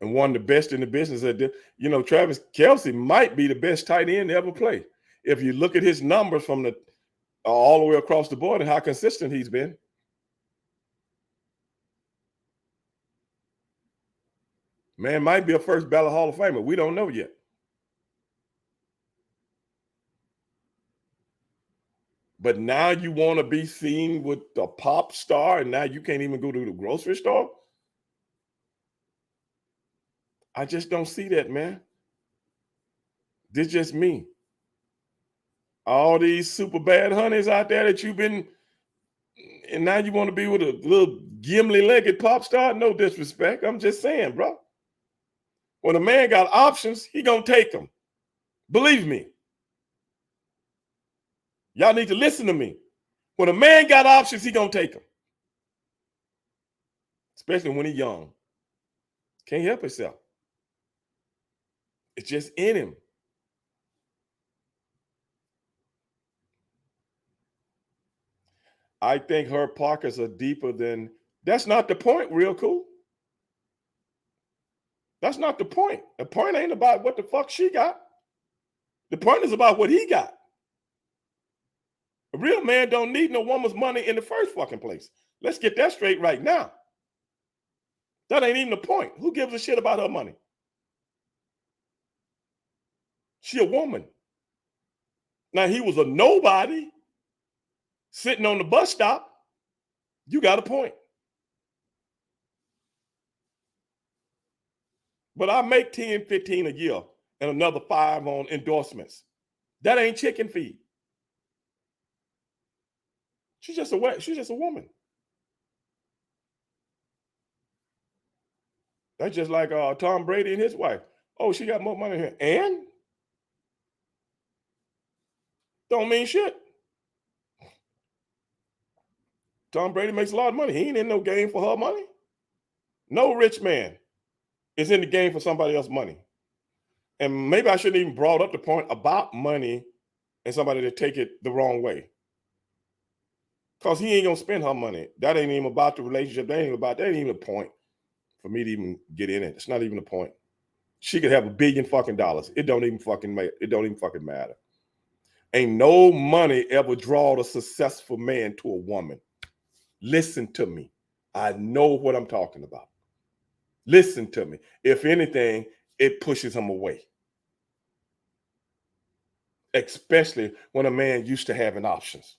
and one of the best in the business Travis Kelce might be the best tight end to ever play. If you look at his numbers from the all the way across the board and how consistent he's been. Man might be a first ballot Hall of Famer. We don't know yet. But now you want to be seen with a pop star, and now you can't even go to the grocery store? I just don't see that, man. This just me. All these super bad honeys out there that you've been, and now you want to be with a little gimly-legged pop star? No disrespect. I'm just saying, bro. When a man got options, he gonna take them. Believe me. Y'all need to listen to me. When a man got options, he gonna take them. Especially when he's young. Can't help himself. It's just in him. I think her pockets are deeper than. That's not the point, real cool. That's not the point. The point ain't about what the fuck she got. The point is about what he got. A real man don't need no woman's money in the first fucking place. Let's get that straight right now. That ain't even the point. Who gives a shit about her money? She a woman. Now, he was a nobody sitting on the bus stop. You got a point. But I make 10, 15 a year and another 5 on endorsements. That ain't chicken feed. She's just a woman. That's just like Tom Brady and his wife. Oh, she got more money here. And? Don't mean shit. Tom Brady makes a lot of money. He ain't in no game for her money. No rich man is in the game for somebody else's money. And maybe I shouldn't even brought up the point about money and somebody to take it the wrong way. Because he ain't going to spend her money. That ain't even about the relationship. That ain't even a point for me to even get in it. It's not even a point. She could have $1 billion fucking dollars. It don't even fucking matter. Ain't no money ever draw a successful man to a woman. Listen to me. I know what I'm talking about. Listen to me. If anything, it pushes him away. Especially when a man used to having options.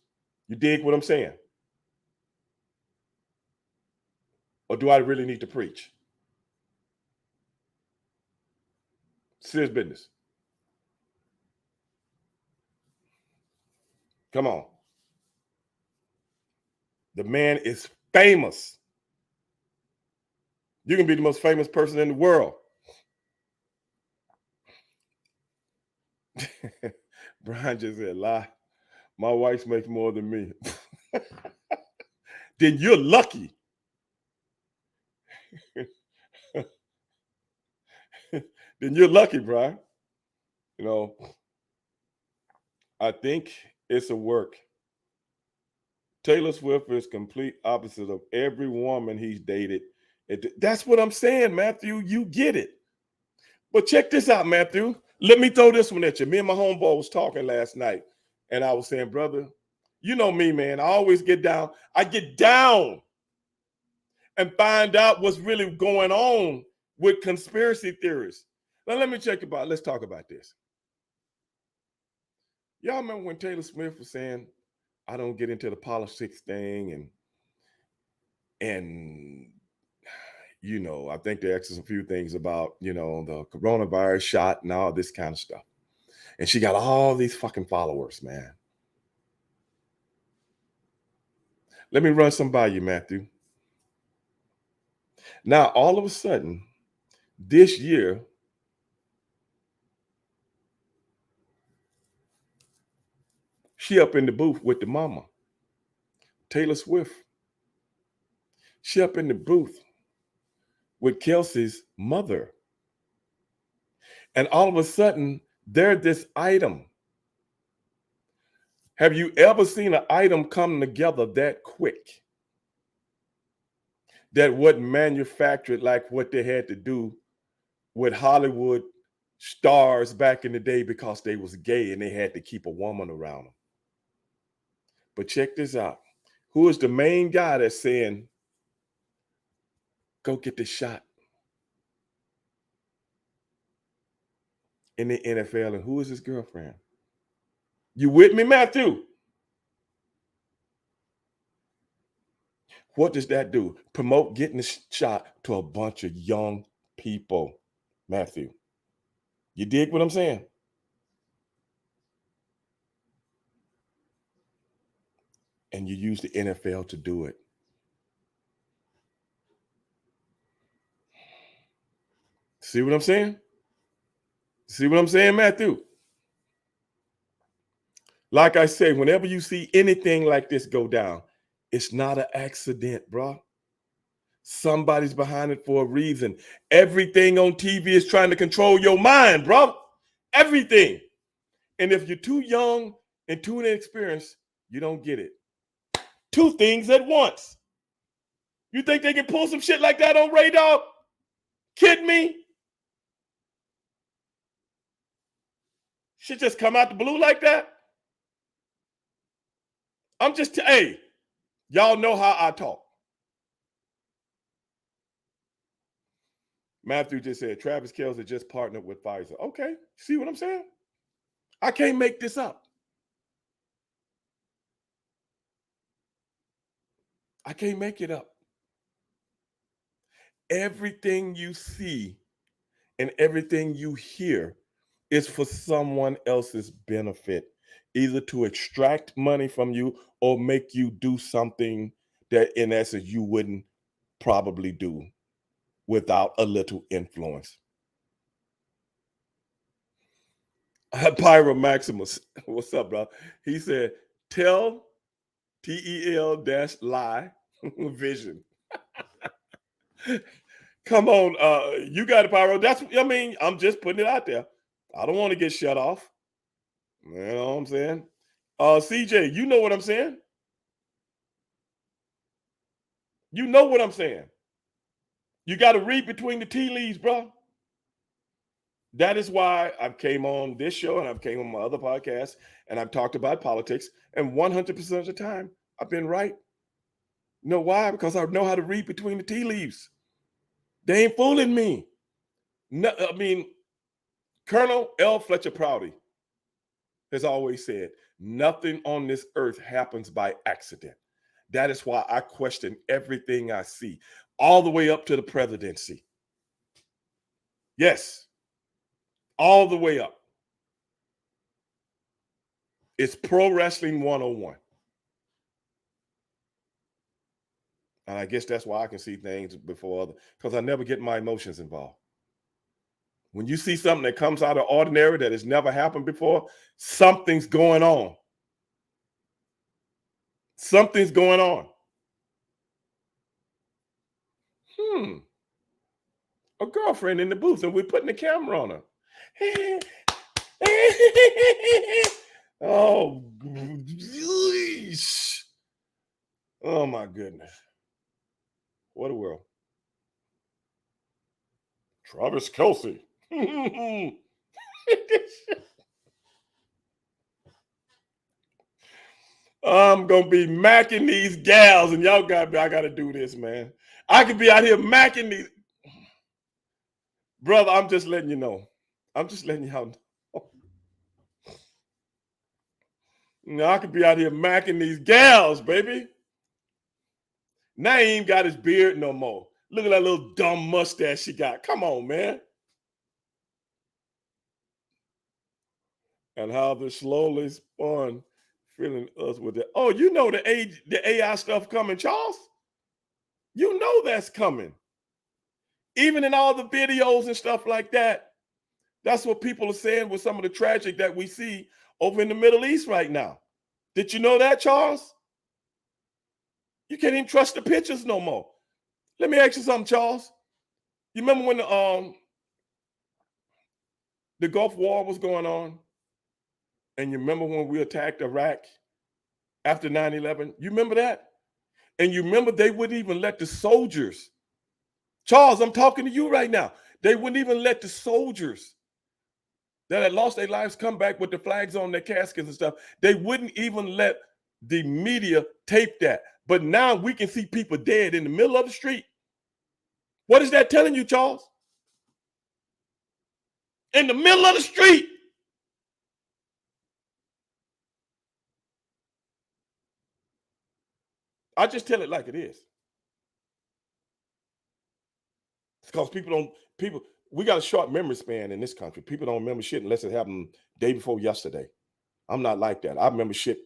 You dig what I'm saying? Or do I really need to preach? Serious business. Come on. The man is famous. You can be the most famous person in the world. Brian just said, lie. My wife makes more than me. Then you're lucky. Then you're lucky, Brian. I think it's a work. Taylor Swift is complete opposite of every woman he's dated. That's what I'm saying, Matthew. You get it. But check this out, Matthew. Let me throw this one at you. Me and my homeboy was talking last night, and I was saying, brother, you know me, man. I always get down. I get down and find out what's really going on with conspiracy theories. Now, let me check about. Let's talk about this. Y'all remember when Taylor Swift was saying, I don't get into the politics thing, and I think they asked us a few things about, the coronavirus shot and all this kind of stuff. And she got all these fucking followers, man. Let me run some by you, Matthew. Now, all of a sudden, this year, she up in the booth with the mama, Taylor Swift. She up in the booth with Kelsey's mother. And all of a sudden, they're this item. Have you ever seen an item come together that quick? That wasn't manufactured like what they had to do with Hollywood stars back in the day because they was gay and they had to keep a woman around them. But check this out. Who is the main guy that's saying, go get the shot in the NFL? And who is his girlfriend? You with me, Matthew? What does that do? Promote getting the shot to a bunch of young people, Matthew. You dig what I'm saying? And you use the NFL to do it. See what I'm saying? See what I'm saying, Matthew? Like I say, whenever you see anything like this go down, it's not an accident, bro. Somebody's behind it for a reason. Everything on TV is trying to control your mind, bro. Everything. And if you're too young and too inexperienced, you don't get it. Two things at once. You think they can pull some shit like that on Ray Dog? Kidding me? Shit just come out the blue like that? I'm just, hey, y'all know how I talk. Matthew just said, Travis Kelce just partnered with Pfizer. Okay, see what I'm saying? I can't make this up. I can't make it up. Everything you see and everything you hear is for someone else's benefit, either to extract money from you or make you do something that, in essence, you wouldn't probably do without a little influence. Pyro Maximus, what's up, bro? He said, tell TEL-lie vision. Come on, you got it, Pyro. I'm just putting it out there. I don't want to get shut off. You know what I'm saying? CJ, you know what I'm saying? You know what I'm saying. You got to read between the tea leaves, bro. That is why I came on this show and I've came on my other podcasts and I've talked about politics. And 100% of the time, I've been right. You know why? Because I know how to read between the tea leaves. They ain't fooling me. No, I mean, Colonel L. Fletcher Prouty has always said, nothing on this earth happens by accident. That is why I question everything I see, all the way up to the presidency. Yes, all the way up. It's Pro Wrestling 101. And I guess that's why I can see things before others, because I never get my emotions involved. When you see something that comes out of ordinary that has never happened before, something's going on. Something's going on. A girlfriend in the booth, and we're putting the camera on her. Oh, geez. Oh my goodness. What a world. Travis Kelce. I'm gonna be macking these gals, and y'all I gotta do this, man. I could be out here macking these. Brother, I'm just letting you know. I'm just letting y'all know. I could be out here macking these gals, baby. Now he ain't got his beard no more. Look at that little dumb mustache she got. Come on, man. And how the slowly spun filling us with it. Oh, you know the AI stuff coming, Charles? You know that's coming. Even in all the videos and stuff like that. That's what people are saying with some of the tragic that we see over in the Middle East right now. Did you know that, Charles? You can't even trust the pictures no more. Let me ask you something, Charles. You remember when the Gulf War was going on? And you remember when we attacked Iraq after 9/11? You remember that? And you remember they wouldn't even let the soldiers, Charles, I'm talking to you right now. They wouldn't even let the soldiers that had lost their lives come back with the flags on their caskets and stuff. They wouldn't even let the media tape that. But now we can see people dead in the middle of the street. What is that telling you, Charles? In the middle of the street. I just tell it like it is. It's because we got a short memory span in this country. People don't remember shit unless it happened day before yesterday. I'm not like that. I remember shit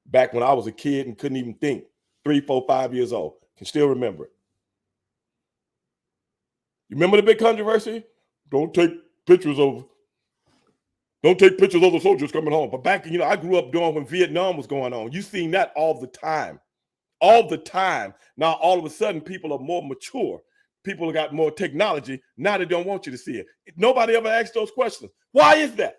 back when I was a kid and couldn't even think. 3, 4, 5 years old. Can still remember it. You remember the big controversy? Don't take pictures of the soldiers coming home. But back, I grew up during when Vietnam was going on. You seen that all the time. All the time. Now, all of a sudden, people are more mature. People got more technology. Now they don't want you to see it. Nobody ever asked those questions. Why is that?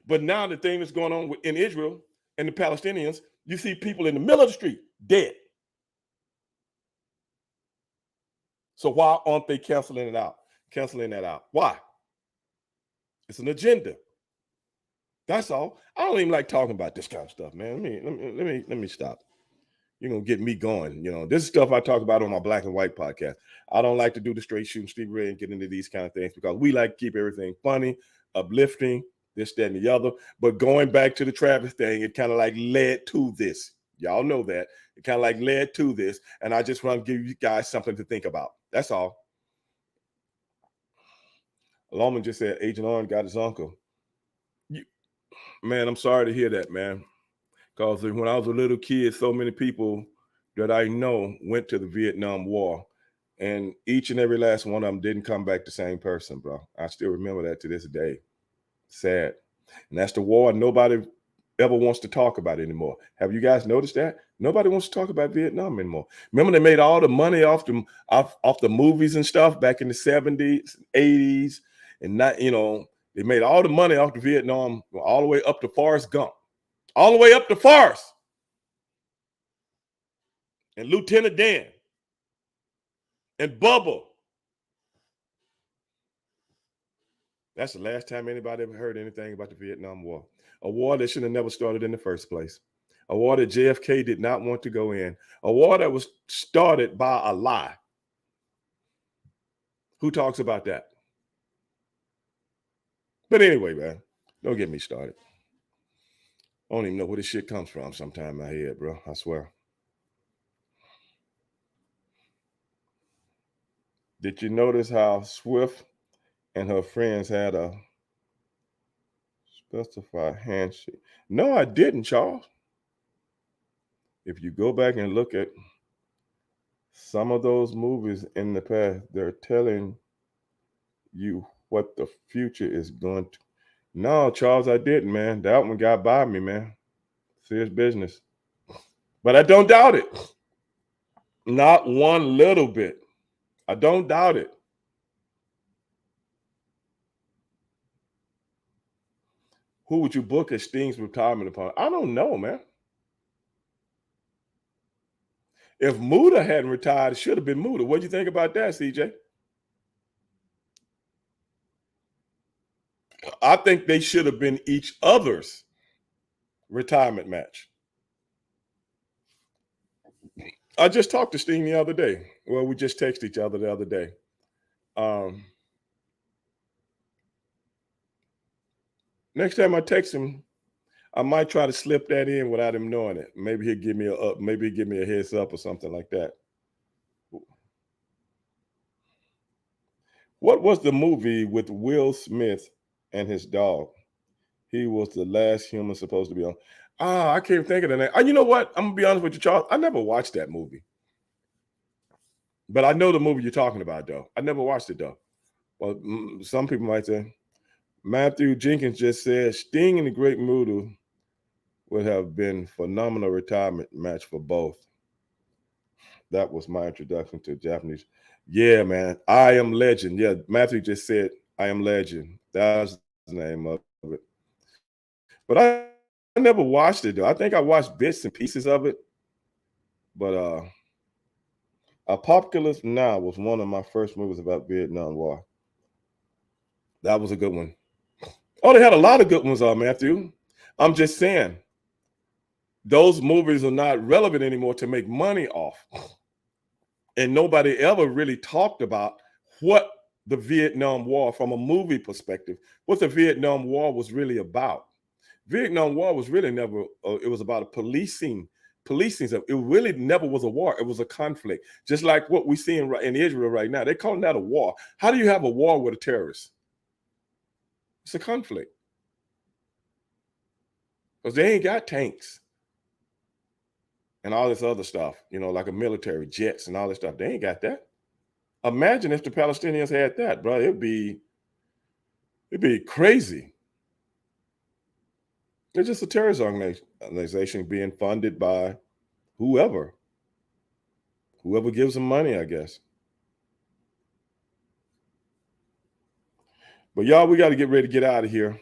But now the thing that's going on in Israel and the Palestinians, you see people in the middle of the street dead. So why aren't they canceling that out? Why? It's an agenda. That's all. I don't even like talking about this kind of stuff, man. Let me stop. You're gonna get me going. This is stuff I talk about on my Black and White podcast. I don't like to do the straight shooting Stevie Ray and get into these kind of things because we like to keep everything funny, uplifting, this, that, and the other. But going back to the Travis thing, it kind of like led to this. Y'all know that. It kind of like led to this. And I just want to give you guys something to think about. That's all. Lawman just said Agent Orange got his uncle. Man, I'm sorry to hear that, man. Because when I was a little kid, so many people that I know went to the Vietnam War. And each and every last one of them didn't come back the same person, bro. I still remember that to this day. Sad. And that's the war nobody ever wants to talk about anymore. Have you guys noticed that? Nobody wants to talk about Vietnam anymore. Remember they made all the money off the movies and stuff back in the 70s, 80s, and not, they made all the money off the Vietnam all the way up to Forrest Gump. All the way up to Forrest. And Lieutenant Dan. And Bubba. That's the last time anybody ever heard anything about the Vietnam War. A war that should have never started in the first place. A war that JFK did not want to go in. A war that was started by a lie. Who talks about that? But anyway, man, don't get me started. I don't even know where this shit comes from sometime in my head, bro. I swear. Did you notice how Swift and her friends had a specified handshake? No, I didn't, Charles. If you go back and look at some of those movies in the past, they're telling you what the future is going to. No, Charles, I didn't, man. That one got by me, man. Serious business. But I don't doubt it. Not one little bit. I don't doubt it. Who would you book as Sting's retirement upon? I don't know, man. If Muda hadn't retired, it should have been Muda. What do you think about that, CJ? I think they should have been each other's retirement match. I just talked to Sting the other day. Well, we just texted each other the other day. Next time I text him, I might try to slip that in without him knowing it. Maybe he'll give me a heads up or something like that. What was the movie with Will Smith and his dog? He was the last human supposed to be on. I can't think of the name. You know what? I'm gonna be honest with you, Charles. I never watched that movie. But I know the movie you're talking about, though. I never watched it, though. Well, some people might say, Matthew Jenkins just said, Sting and the Great Muda would have been phenomenal retirement match for both. That was my introduction to Japanese. Yeah, man. I Am Legend. Yeah, Matthew just said I Am Legend. That's the name of it. But I never watched it though. I think I watched bits and pieces of it. But Apocalypse Now was one of my first movies about Vietnam War. That was a good one. Oh, they had a lot of good ones, Matthew. I'm just saying, those movies are not relevant anymore to make money off. And nobody ever really talked about what the Vietnam War, from a movie perspective, what the Vietnam War was really about. Vietnam War was really never, it was about a policing stuff. It really never was a war. It was a conflict. Just like what we see in Israel right now. They're calling that a war. How do you have a war with a terrorist? It's a conflict. Because they ain't got tanks and all this other stuff, like a military, jets and all this stuff. They ain't got that. Imagine if the Palestinians had that, bro. It'd be crazy. It's just a terrorist organization being funded by whoever gives them money, I guess. But y'all, we got to get ready to get out of here.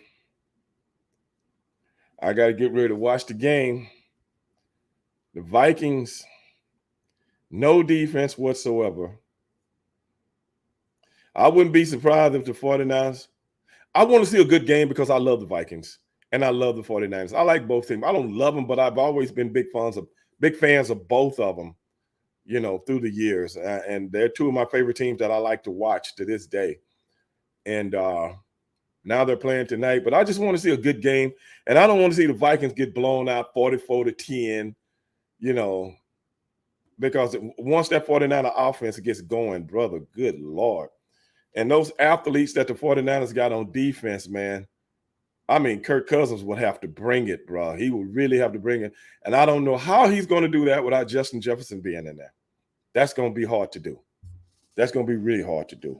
I got to get ready to watch the game. The Vikings, no defense whatsoever. I wouldn't be surprised if the 49ers, I want to see a good game because I love the Vikings and I love the 49ers. I like both teams. I don't love them, but I've always been big fans of both of them, through the years. And they're two of my favorite teams that I like to watch to this day. And now they're playing tonight, but I just want to see a good game. And I don't want to see the Vikings get blown out 44-10, because once that 49er offense gets going, brother, good Lord. And those athletes that the 49ers got on defense, man, I mean, Kirk Cousins would have to bring it, bro. He would really have to bring it. And I don't know how he's going to do that without Justin Jefferson being in there. That's going to be hard to do. That's going to be really hard to do.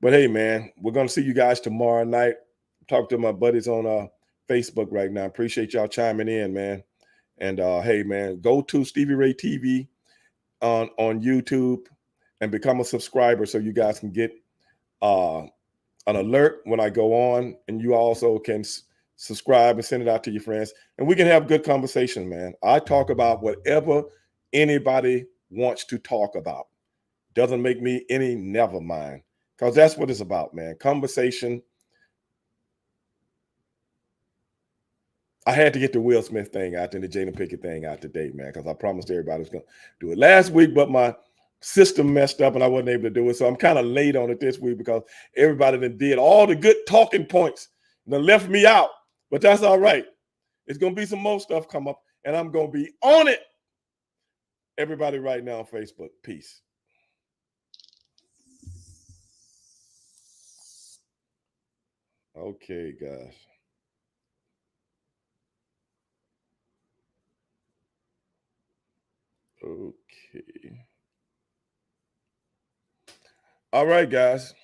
But hey, man, we're going to see you guys tomorrow night. Talk to my buddies on Facebook right now. Appreciate y'all chiming in, man. And hey, man, go to Stevie Ray TV on YouTube and become a subscriber so you guys can get an alert when I go on, and you also can subscribe and send it out to your friends, and we can have good conversation, man. I talk about whatever anybody wants to talk about. Doesn't make me any never mind, because that's what it's about, man. Conversation. I had to get the Will Smith thing out and the Jada Pinkett thing out today, man, because I promised everybody I was going to do it last week, but my system messed up and I wasn't able to do it. So I'm kind of late on it this week because everybody that did all the good talking points and they left me out. But that's all right. It's going to be some more stuff come up and I'm going to be on it. Everybody right now on Facebook. Peace. Okay, guys. Okay. All right, guys.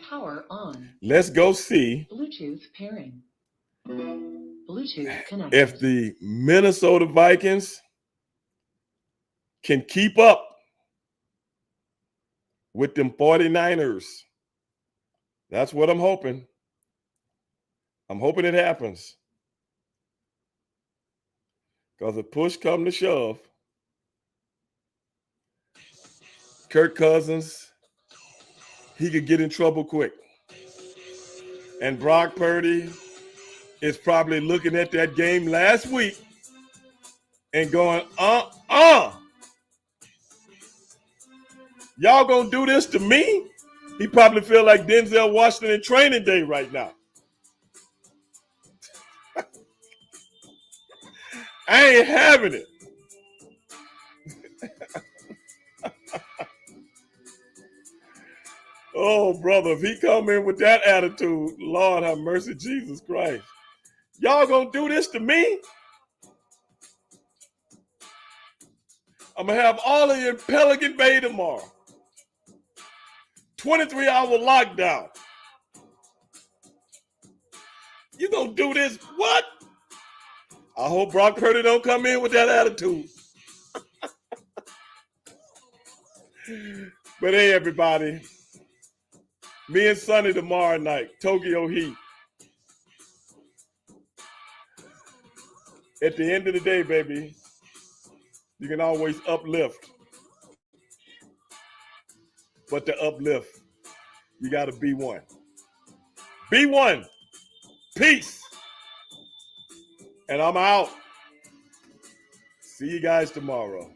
Power on. Let's go see Bluetooth pairing. Bluetooth connected. if the Minnesota Vikings can keep up with them 49ers. That's what I'm hoping. I'm hoping it happens. Because if push comes to shove, Kirk Cousins, he could get in trouble quick. And Brock Purdy is probably looking at that game last week and going, y'all gonna do this to me? He probably feel like Denzel Washington in Training Day right now. I ain't having it. Oh, brother, if he come in with that attitude, Lord have mercy, Jesus Christ. Y'all gonna do this to me? I'm gonna have all of you in Pelican Bay tomorrow. 23-hour lockdown. You gonna do this? What? I hope Brock Purdy don't come in with that attitude. But hey, everybody, me and Sonny tomorrow night, Tokyo Heat. At the end of the day, baby, you can always uplift. But to uplift, you got to be one. Be one. Peace. And I'm out. See you guys tomorrow.